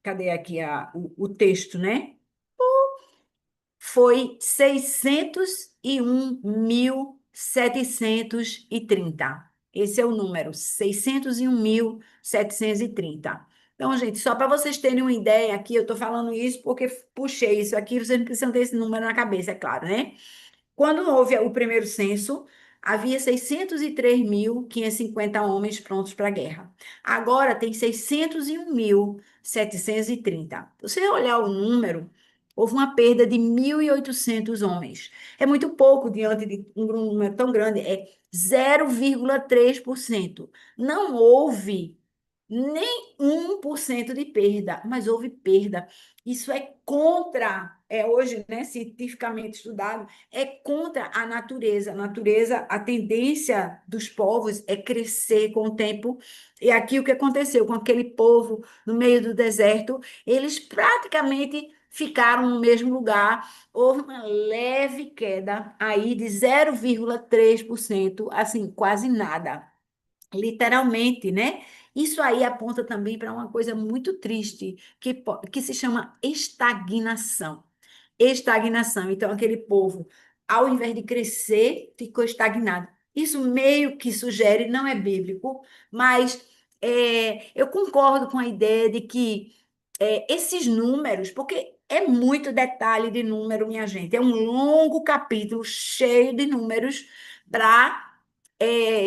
Cadê aqui o texto, né? Foi 601.730. Esse é o número, 601.730. Então, gente, só para vocês terem uma ideia aqui, eu estou falando isso porque puxei isso aqui, vocês não precisam ter esse número na cabeça, é claro, né? Quando houve o primeiro censo, havia 603.550 homens prontos para a guerra. Agora tem 601.730. Se você olhar o número, houve uma perda de 1.800 homens. É muito pouco diante de um número tão grande, é 0,3%. Não houve nem 1% de perda, mas houve perda. Isso é contra, hoje, né, cientificamente estudado, é contra a natureza. A natureza, a tendência dos povos é crescer com o tempo. E aqui o que aconteceu com aquele povo no meio do deserto, eles praticamente ficaram no mesmo lugar. Houve uma leve queda aí de 0,3%, assim, quase nada. Literalmente, né? Isso aí aponta também para uma coisa muito triste, que se chama estagnação. Estagnação. Então, aquele povo, ao invés de crescer, ficou estagnado. Isso meio que sugere, não é bíblico, mas eu concordo com a ideia de que esses números, porque É muito detalhe de número, minha gente. É um longo capítulo cheio de números para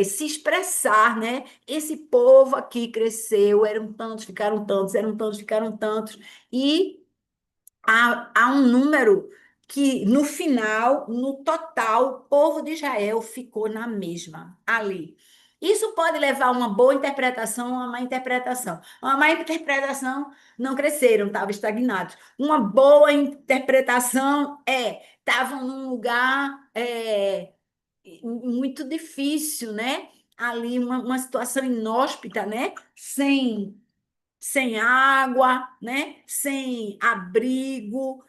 se expressar, né? Esse povo aqui cresceu, eram tantos, ficaram tantos, e há um número que, no final, no total, o povo de Israel ficou na mesma, ali. Isso pode levar a uma boa interpretação ou uma má interpretação. Uma má interpretação, não cresceram, estavam estagnados. Uma boa interpretação estavam num lugar muito difícil, né? Ali, uma situação inóspita, né? Sem água, né? Sem abrigo,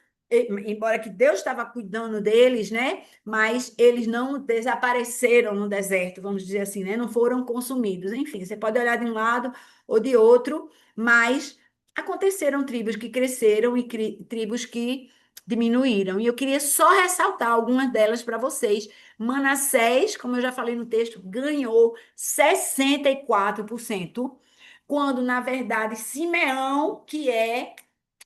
embora que Deus estava cuidando deles, né? Mas eles não desapareceram no deserto, vamos dizer assim, né? Não foram consumidos. Enfim, você pode olhar de um lado ou de outro, mas aconteceram tribos que cresceram e tribos que diminuíram. E eu queria só ressaltar algumas delas para vocês. Manassés, como eu já falei no texto, ganhou 64%, quando na verdade Simeão, que é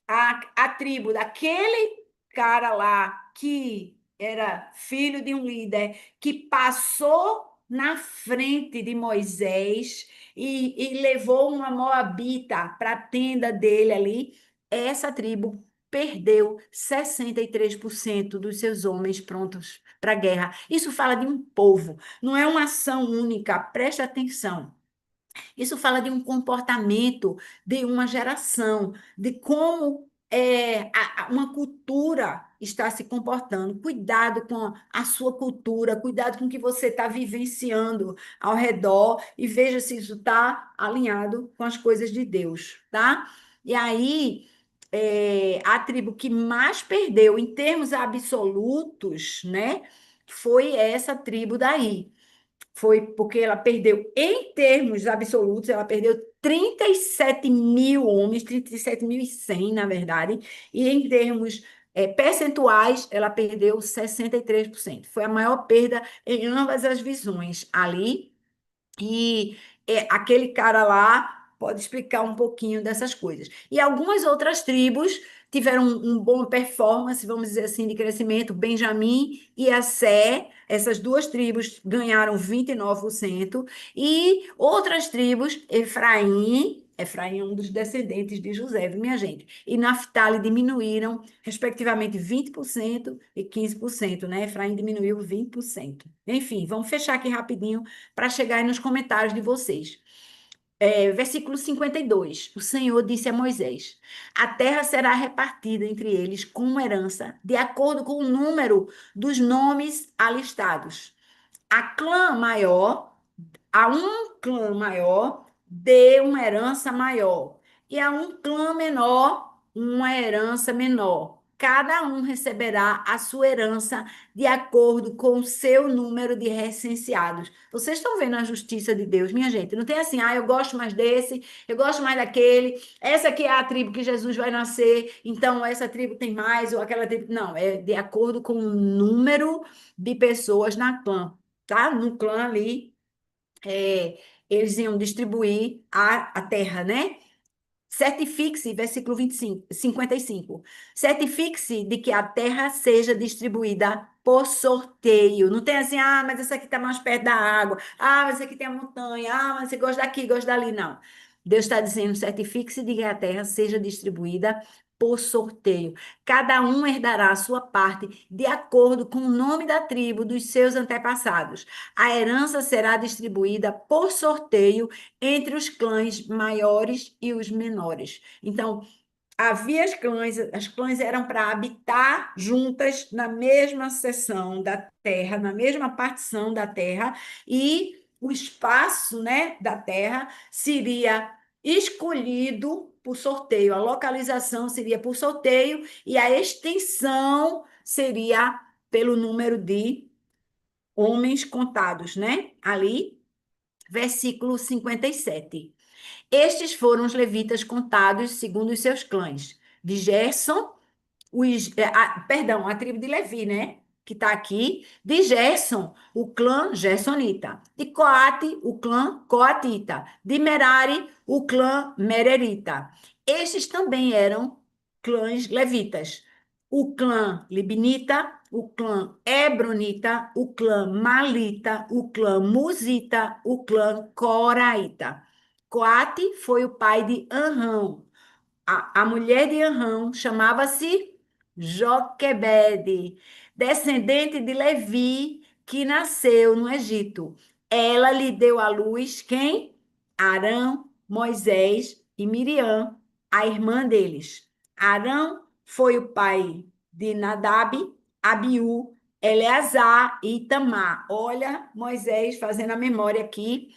a tribo daquele cara lá que era filho de um líder que passou na frente de Moisés e levou uma moabita para a tenda dele ali, essa tribo perdeu 63% dos seus homens prontos para a guerra. Isso fala de um povo, não é uma ação única, preste atenção. Isso fala de um comportamento de uma geração, de como uma cultura está se comportando. Cuidado com a sua cultura, cuidado com o que você está vivenciando ao redor e veja se isso está alinhado com as coisas de Deus, tá? E aí, a tribo que mais perdeu em termos absolutos, né, foi essa tribo daí. Foi porque ela perdeu, em termos absolutos, ela perdeu 37 mil homens, 37.100 na verdade, e em termos percentuais, ela perdeu 63%. Foi a maior perda em ambas as visões ali, e aquele cara lá pode explicar um pouquinho dessas coisas. E algumas outras tribos tiveram um bom performance, vamos dizer assim, de crescimento. Benjamim e Assé, essas duas tribos ganharam 29%. E outras tribos, Efraim é um dos descendentes de José, viu, minha gente? E Naftali diminuíram, respectivamente, 20% e 15%, né? Efraim diminuiu 20%. Enfim, vamos fechar aqui rapidinho para chegar aí nos comentários de vocês. Versículo 52. O Senhor disse a Moisés: A terra será repartida entre eles como herança, de acordo com o número dos nomes alistados. A clã maior A um clã maior dê uma herança maior, e a um clã menor uma herança menor. Cada um receberá a sua herança de acordo com o seu número de recenseados. Vocês estão vendo a justiça de Deus, minha gente? Não tem assim, eu gosto mais desse, eu gosto mais daquele, essa aqui é a tribo que Jesus vai nascer, então essa tribo tem mais, ou aquela tribo. Não, é de acordo com o número de pessoas na clã, tá? No clã ali eles iam distribuir a terra, né? Certifique-se, versículo 25, 55. Certifique-se de que a terra seja distribuída por sorteio. Não tem assim, mas essa aqui está mais perto da água. Mas essa aqui tem a montanha. Mas você gosta daqui, gosta dali. Não. Deus está dizendo, certifique-se de que a terra seja distribuída por sorteio. Cada um herdará a sua parte de acordo com o nome da tribo dos seus antepassados. A herança será distribuída por sorteio entre os clãs maiores e os menores. Então, havia as clãs eram para habitar juntas na mesma seção da terra, na mesma partição da terra, e o espaço, né, da terra seria escolhido por sorteio, a localização seria por sorteio e a extensão seria pelo número de homens contados, né? Ali, versículo 57. Estes foram os levitas contados segundo os seus clãs. De Gerson, perdão, a tribo de Levi, né? Que está aqui. De Gerson, o clã Gersonita. De Coate, o clã Coatita. De Merari, o clã Mererita. Estes também eram clãs levitas: o clã libinita, o clã hebronita, o clã malita, o clã musita, o clã coraíta. Coate foi o pai de Anrão. A mulher de Anrão chamava-se Joquebede, descendente de Levi, que nasceu no Egito. Ela lhe deu à luz quem? Arão, Moisés e Miriam, a irmã deles. Arão foi o pai de Nadab, Abiú, Eleazar e Itamar. Olha, Moisés fazendo a memória aqui.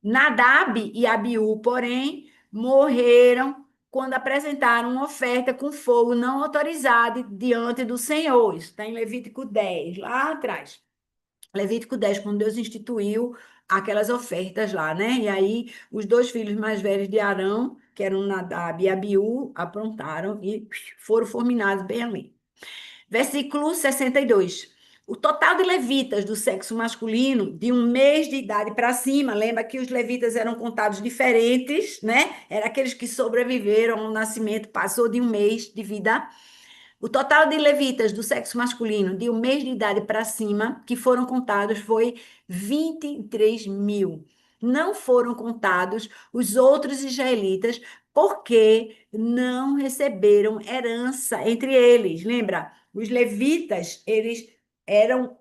Nadab e Abiú, porém, morreram quando apresentaram uma oferta com fogo não autorizado diante do Senhor. Isso está em Levítico 10, lá atrás. Levítico 10, quando Deus instituiu aquelas ofertas lá, né? E aí, os dois filhos mais velhos de Arão, que eram Nadab e Abiú, aprontaram e foram fulminados bem ali. Versículo 62. O total de levitas do sexo masculino, de um mês de idade para cima, lembra que os levitas eram contados diferentes, né? Eram aqueles que sobreviveram ao nascimento, passou de um mês de vida. O total de levitas do sexo masculino, de um mês de idade para cima, que foram contados, foi 23.000. Não foram contados os outros israelitas, porque não receberam herança entre eles. Lembra? Os levitas, eles eram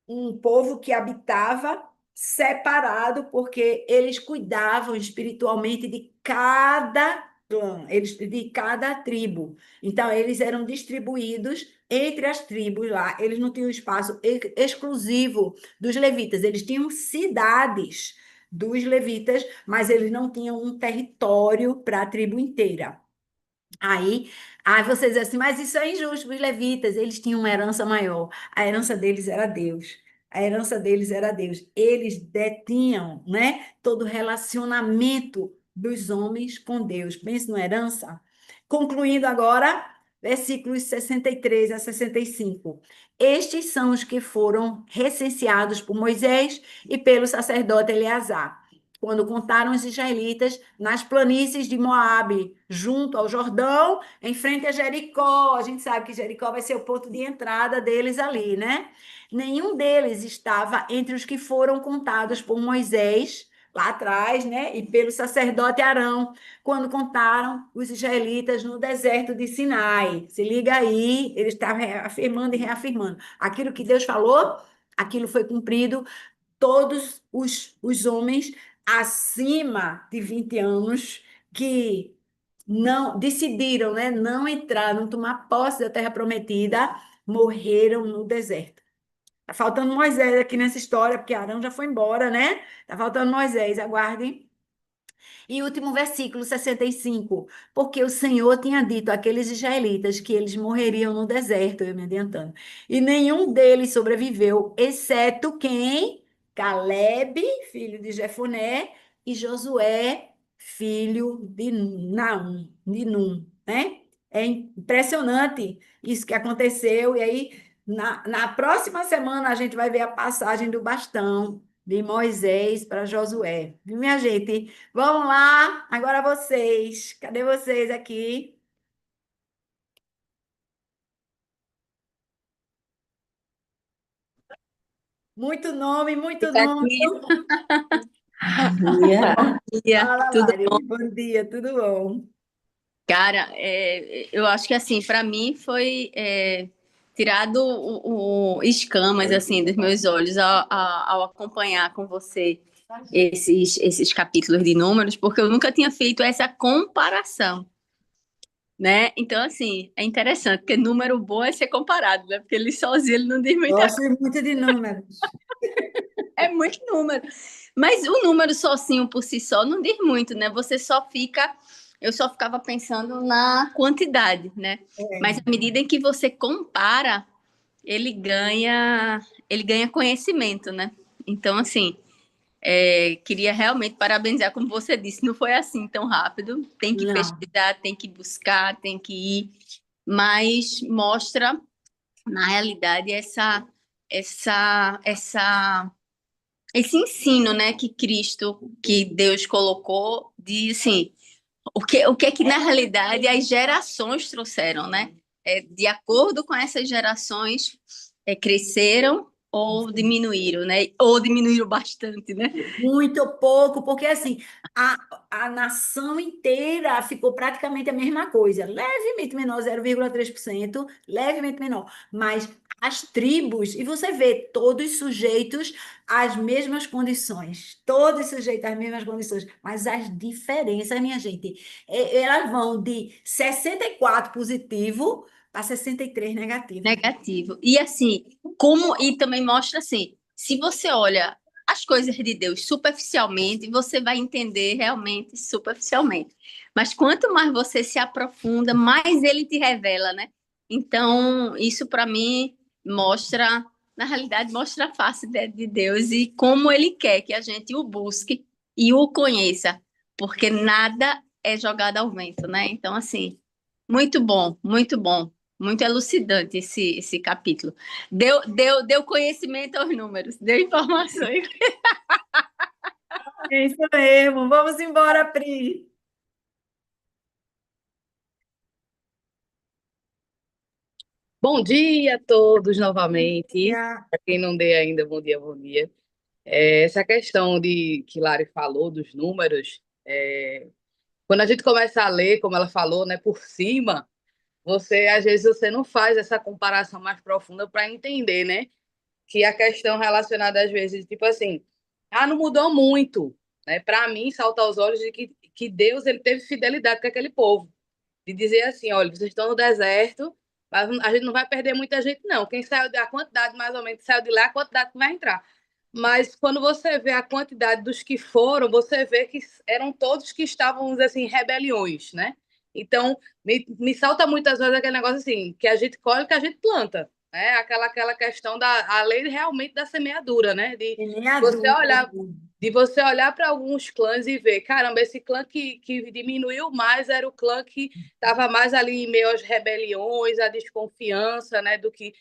um povo que habitava separado, porque eles cuidavam espiritualmente de cada clã, de cada tribo. Então, eles eram distribuídos entre as tribos lá. Eles não tinham espaço exclusivo dos levitas, eles tinham cidades dos levitas, mas eles não tinham um território para a tribo inteira. Aí você diz assim, mas isso é injusto, os levitas, eles tinham uma herança maior. A herança deles era Deus. A herança deles era Deus. Eles detinham, né, todo o relacionamento dos homens com Deus. Pense numa herança. Concluindo agora, versículos 63 a 65. Estes são os que foram recenseados por Moisés e pelo sacerdote Eleazar quando contaram os israelitas nas planícies de Moabe, junto ao Jordão, em frente a Jericó. A gente sabe que Jericó vai ser o ponto de entrada deles ali, né? Nenhum deles estava entre os que foram contados por Moisés lá atrás, né? E pelo sacerdote Arão, quando contaram os israelitas no deserto de Sinai. Se liga aí, ele estava afirmando e reafirmando. Aquilo que Deus falou, aquilo foi cumprido. Todos os homens acima de 20 anos que não decidiram, né, não entrar, não tomar posse da terra prometida, morreram no deserto. Tá faltando Moisés aqui nessa história, porque Arão já foi embora, né? Tá faltando Moisés, aguardem. E último versículo 65. Porque o Senhor tinha dito àqueles israelitas que eles morreriam no deserto, eu me adiantando. E nenhum deles sobreviveu, exceto quem? Caleb, filho de Jefoné, e Josué, filho de Num, né? É impressionante isso que aconteceu. E aí, na próxima semana, a gente vai ver a passagem do bastão de Moisés para Josué. Viu, minha gente? Vamos lá, agora vocês. Cadê vocês aqui? Muito nome, muito Fica nome. aqui. Dia. Bom dia, Fala, tudo Mari. Bom dia, tudo bom? cara? Eu acho que assim, para mim foi tirado o escamas assim dos meus olhos ao acompanhar com você esses capítulos de números, porque eu nunca tinha feito essa comparação, né? Então assim, é interessante, porque número bom é ser comparado, né? Porque ele sozinho ele não diz muita Gosto muito de números. É muito número. Mas o número sozinho por si só não diz muito, né? Você só fica. Eu só ficava pensando na quantidade, né? Mas à É, medida em que você compara, ele ganha conhecimento, né? Então, assim, queria realmente parabenizar, como você disse, não foi assim tão rápido. Tem que não, pesquisar, tem que buscar, tem que ir, mas mostra, na realidade, essa esse ensino, né, que Cristo, que Deus colocou, de assim, o que é que na realidade as gerações trouxeram, né? De acordo com essas gerações, cresceram ou diminuíram, né? Ou diminuíram bastante, né? Muito pouco, porque assim, a nação inteira ficou praticamente a mesma coisa, levemente menor, 0,3%, levemente menor, mas as tribos, e você vê todos sujeitos às mesmas condições, todos sujeitos às mesmas condições, mas as diferenças, minha gente, elas vão de 64 positivo para 63 negativo. Negativo. E assim, como e também mostra assim, se você olha as coisas de Deus superficialmente, você vai entender realmente superficialmente. Mas quanto mais você se aprofunda, mais ele te revela, né? Então, isso para mim mostra, na realidade, mostra a face de Deus e como ele quer que a gente o busque e o conheça, porque nada é jogado ao vento, né? Então, assim, muito bom, muito bom. Muito elucidante esse capítulo. Deu conhecimento aos números, deu informações. É isso mesmo, vamos embora, Pri. Bom dia a todos novamente. Já. Para quem não dei ainda, bom dia, bom dia. Essa questão de que Lari falou dos números, quando a gente começa a ler, como ela falou, né, por cima, você às vezes você não faz essa comparação mais profunda para entender, né, que a questão relacionada às vezes, tipo assim, não mudou muito, né? Para mim, salta aos olhos de que Deus ele teve fidelidade com aquele povo de dizer assim, olha, vocês estão no deserto, mas a gente não vai perder muita gente, não. Quem saiu da quantidade, mais ou menos, saiu de lá, a quantidade que vai entrar. Mas quando você vê a quantidade dos que foram, você vê que eram todos que estavam, vamos dizer assim, em rebeliões, né? Então, me salta muitas vezes aquele negócio assim, que a gente colhe, que a gente planta, né? Aquela questão da a lei realmente da semeadura, né? Você Semeadura. olhar de você olhar para alguns clãs e ver, caramba, esse clã que diminuiu mais era o clã que estava mais ali em meio às rebeliões, à desconfiança, né, do que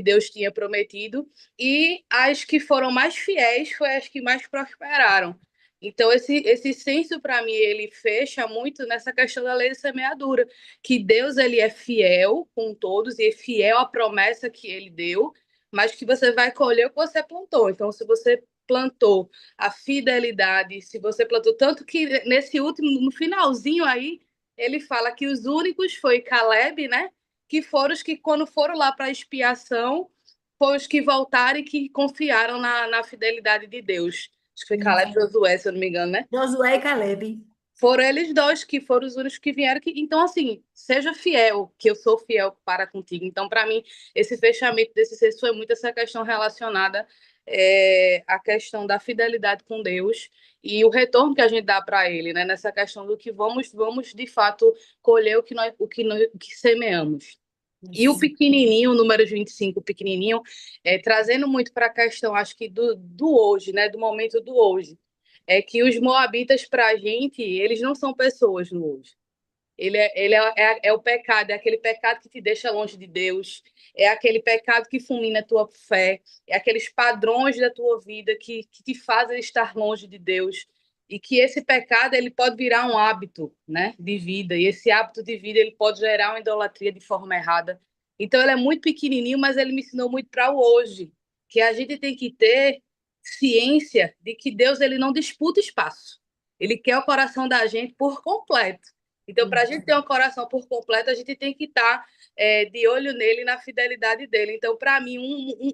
Deus tinha prometido, e as que foram mais fiéis foi as que mais prosperaram. Então, esse senso, para mim, ele fecha muito nessa questão da lei de semeadura, que Deus ele é fiel com todos e é fiel à promessa que ele deu, mas que você vai colher o que você plantou. Então, se você plantou a fidelidade, se você plantou, tanto que nesse último, no finalzinho aí, ele fala que os únicos foi Caleb, né? Que foram os que, quando foram lá para a expiação, foram os que voltaram e que confiaram na fidelidade de Deus. Acho que foi Caleb e Isso. Josué, se eu não me engano, né? Josué e Caleb. Foram eles dois que foram os únicos que vieram. Então, assim, seja fiel, que eu sou fiel para contigo. Então, para mim, esse fechamento desse texto foi muito essa questão relacionada à questão da fidelidade com Deus e o retorno que a gente dá para Ele, né? Nessa questão do que vamos de fato colher o que semeamos. E o Isso. pequenininho, o número 25, o pequenininho, trazendo muito para a questão, acho que do hoje, né? Do momento do hoje é que os moabitas, para a gente, eles não são pessoas no hoje. É o pecado, é aquele pecado que te deixa longe de Deus, é aquele pecado que fulmina a tua fé, é aqueles padrões da tua vida que te fazem estar longe de Deus. E que esse pecado ele pode virar um hábito, né, de vida, e esse hábito de vida ele pode gerar uma idolatria de forma errada. Então ele é muito pequenininho, mas ele me ensinou muito para o hoje, que a gente tem que ter ciência de que Deus ele não disputa espaço. Ele quer o coração da gente por completo. Então, para a gente ter um coração por completo, a gente tem que estar de olho nele e na fidelidade dele. Então, para mim,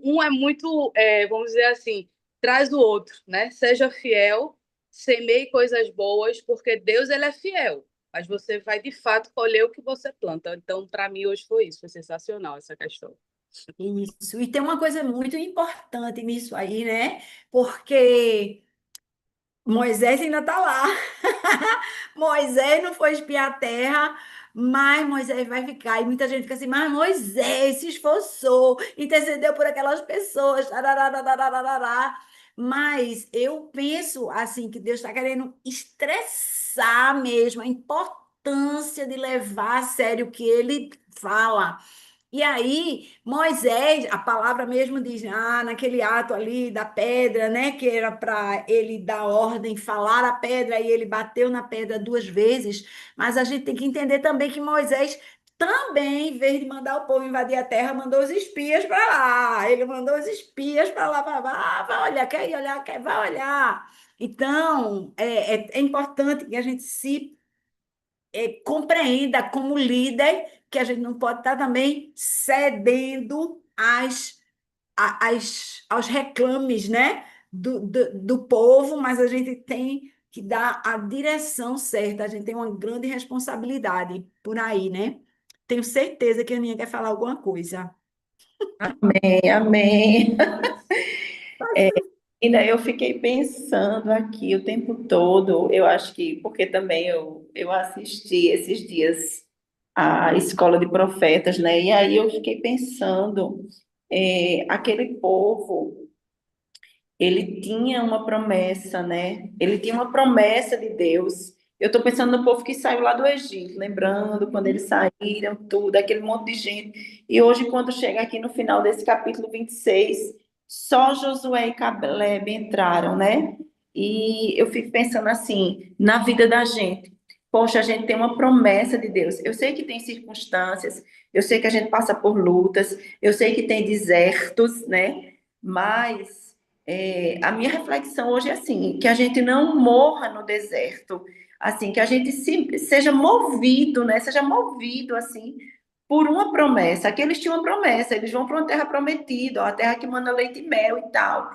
um é muito, vamos dizer assim, traz o outro, né? Seja fiel, semeie coisas boas, porque Deus ele é fiel. Mas você vai de fato colher o que você planta. Então, para mim, hoje foi isso. Foi sensacional essa questão. Isso. E tem uma coisa muito importante nisso aí, né? Porque Moisés ainda está lá. Moisés não foi espiar a terra, mas Moisés vai ficar. E muita gente fica assim, mas Moisés se esforçou, intercedeu por aquelas pessoas. Tararararararará. Mas eu penso assim que Deus está querendo estressar mesmo a importância de levar a sério o que ele fala. E aí, Moisés, a palavra mesmo diz, naquele ato ali da pedra, né, que era para ele dar ordem, falar a pedra, e ele bateu na pedra 2 vezes, mas a gente tem que entender também que Moisés também, em vez de mandar o povo invadir a terra, mandou os espias para lá. Ele mandou os espias para lá, vai olhar, quer ir olhar, quer, vai olhar. Então, é importante que a gente se compreenda como líder que a gente não pode estar também cedendo aos reclames, né, do povo, mas a gente tem que dar a direção certa, a gente tem uma grande responsabilidade por aí, né? Tenho certeza que a Aninha quer falar alguma coisa. Amém, amém. Ainda eu fiquei pensando aqui o tempo todo, eu acho que, porque também eu assisti esses dias a Escola de Profetas, né? E aí eu fiquei pensando, aquele povo, ele tinha uma promessa, né? Ele tinha uma promessa de Deus. Eu estou pensando no povo que saiu lá do Egito, lembrando quando eles saíram, tudo, aquele monte de gente. E hoje, quando chega aqui no final desse capítulo 26, só Josué e Caleb entraram, né? E eu fico pensando assim, na vida da gente. Poxa, a gente tem uma promessa de Deus. Eu sei que tem circunstâncias, eu sei que a gente passa por lutas, eu sei que tem desertos, né? Mas a minha reflexão hoje é assim, que a gente não morra no deserto, assim, que a gente seja movido, né? Seja movido, assim, por uma promessa. Aqui eles tinham uma promessa, eles vão para uma terra prometida, ó, a terra que manda leite e mel e tal.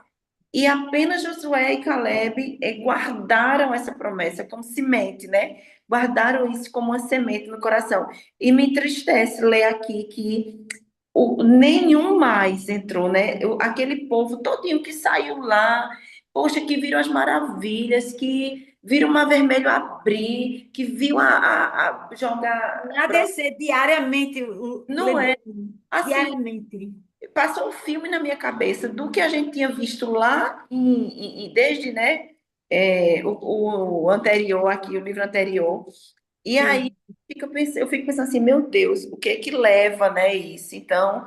E apenas Josué e Caleb guardaram essa promessa como semente, né? Guardaram isso como uma semente no coração. E me entristece ler aqui que nenhum mais entrou, né? Aquele povo todinho que saiu lá, poxa, que viram as maravilhas, que viram o Mar Vermelho abrir, que viu a jogar. Agradecer diariamente, Não é assim, diariamente. passou um filme na minha cabeça do que a gente tinha visto lá desde, né, o anterior aqui, o livro anterior. E aí Sim. eu fico pensando assim, meu Deus, o que é que leva, né, isso? Então,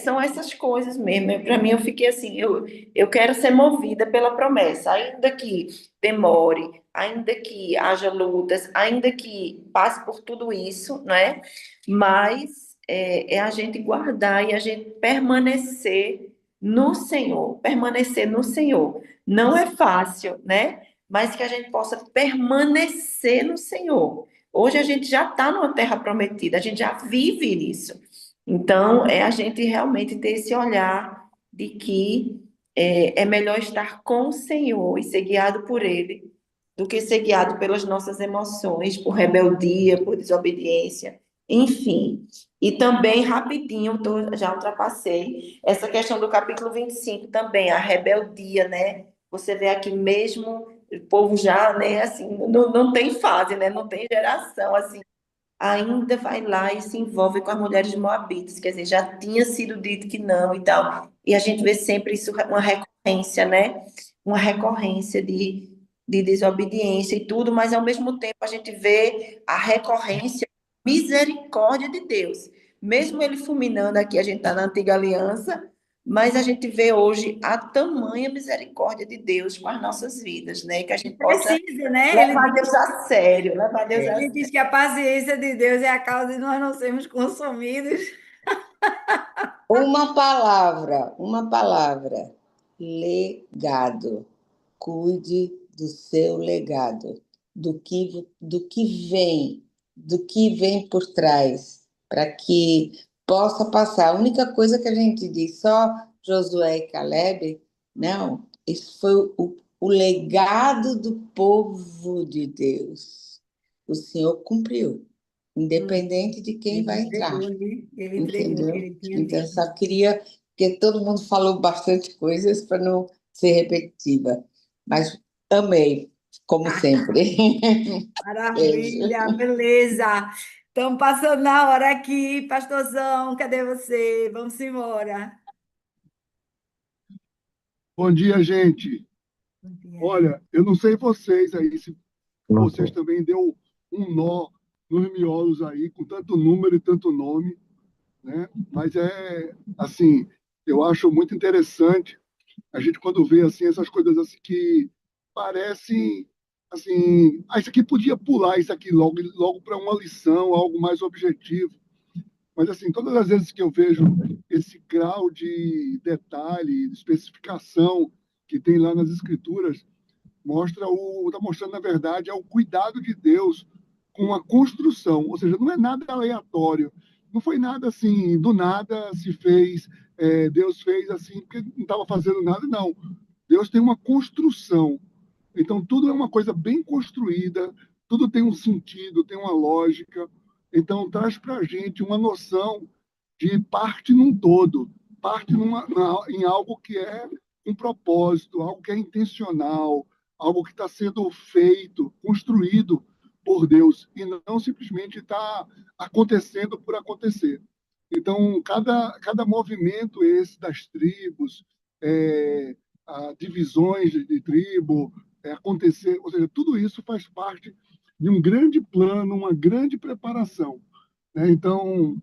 são essas coisas mesmo. Para mim, eu fiquei assim, eu quero ser movida pela promessa, ainda que demore, ainda que haja lutas, ainda que passe por tudo isso, né? Mas é a gente guardar e a gente permanecer no Senhor, permanecer no Senhor. Não é fácil, né? Mas que a gente possa permanecer no Senhor. Hoje a gente já está numa terra prometida, a gente já vive nisso. Então, é a gente realmente ter esse olhar de que é melhor estar com o Senhor e ser guiado por Ele do que ser guiado pelas nossas emoções, por rebeldia, por desobediência, enfim. E também, rapidinho, já ultrapassei, essa questão do capítulo 25 também, a rebeldia, né? Você vê aqui mesmo, o povo já, né, assim, não tem fase, né? Não tem geração, assim, ainda vai lá e se envolve com as mulheres moabitas, quer dizer, já tinha sido dito que não e tal. E a gente vê sempre isso, uma recorrência, né? Uma recorrência de desobediência e tudo, mas ao mesmo tempo a gente vê a recorrência, misericórdia de Deus. Mesmo ele fulminando aqui, a gente está na antiga aliança, mas a gente vê hoje a tamanha misericórdia de Deus com as nossas vidas, né? Que a gente possa Precisa, né? levar Deus a sério, levar Deus a Ele diz sério. que a paciência de Deus é a causa de nós não sermos consumidos. Uma palavra, legado. Cuide do seu legado, do que vem por trás, para que possa passar. A única coisa que a gente diz, só Josué e Caleb, não, isso foi o legado do povo de Deus. O Senhor cumpriu, independente de quem Ele vai entrar. entregou, né? Ele entregou o que Entendeu? ele tinha Então, eu dito. só queria, porque todo mundo falou bastante coisas para não ser repetitiva, mas amei, como sempre. Beijo. Maravilha, beleza. Estamos passando na hora aqui, pastorzão. Cadê você? Vamos embora. Bom dia, gente. Bom dia. Olha, eu não sei vocês aí, se vocês também deu um nó nos miolos aí, com tanto número e tanto nome. né? Mas assim, eu acho muito interessante a gente quando vê assim essas coisas assim que parecem assim, isso aqui podia pular isso aqui logo para uma lição, algo mais objetivo. Mas assim, todas as vezes que eu vejo esse grau de detalhe, de especificação que tem lá nas escrituras, está mostrando, na verdade, é o cuidado de Deus com a construção, ou seja, não é nada aleatório, não foi nada assim, do nada se fez, Deus fez assim, porque não estava fazendo nada, não. Deus tem uma construção, então tudo é uma coisa bem construída, tudo tem um sentido, tem uma lógica, então traz para a gente uma noção de parte num todo, parte em algo que é um propósito, algo que é intencional, algo que está sendo feito, construído por Deus, e não simplesmente está acontecendo por acontecer. Então, cada movimento esse das tribos, divisões de tribo, acontecer, ou seja, tudo isso faz parte de um grande plano, uma grande preparação, né? Então,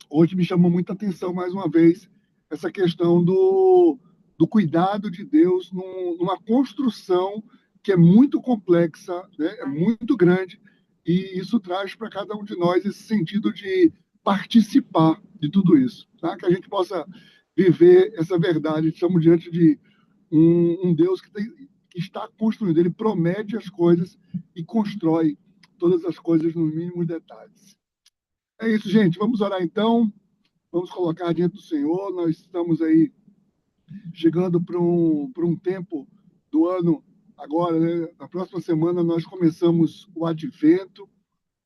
hoje me chamou muita atenção, mais uma vez, essa questão do cuidado de Deus numa construção que é muito complexa, né? É muito grande, e isso traz para cada um de nós esse sentido de participar de tudo isso, tá? Que a gente possa viver essa verdade. Estamos diante de um Deus que está construindo, ele promete as coisas e constrói todas as coisas nos mínimos detalhes. É isso, gente. Vamos orar então. Vamos colocar diante do Senhor. Nós estamos aí chegando para um tempo do ano agora, né? Na próxima semana nós começamos o Advento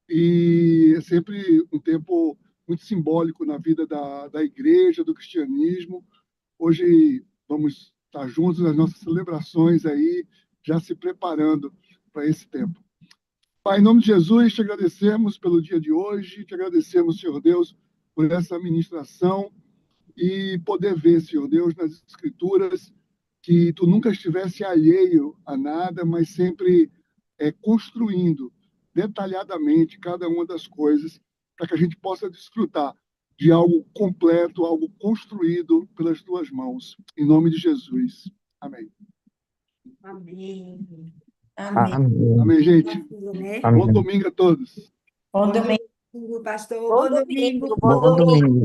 e é sempre um tempo muito simbólico na vida da igreja, do cristianismo. Hoje vamos estar juntos nas nossas celebrações aí, já se preparando para esse tempo. Pai, em nome de Jesus, te agradecemos pelo dia de hoje, te agradecemos, Senhor Deus, por essa ministração e poder ver, Senhor Deus, nas Escrituras, que tu nunca estivesse alheio a nada, mas sempre construindo detalhadamente cada uma das coisas para que a gente possa desfrutar de algo completo, algo construído pelas tuas mãos. Em nome de Jesus. Amém. Amém. Amém. Amém. Amém, gente. Né? Bom Amém. domingo a todos. Bom Bom domingo, domingo, pastor. bom Bom domingo. domingo, bom Bom domingo. domingo.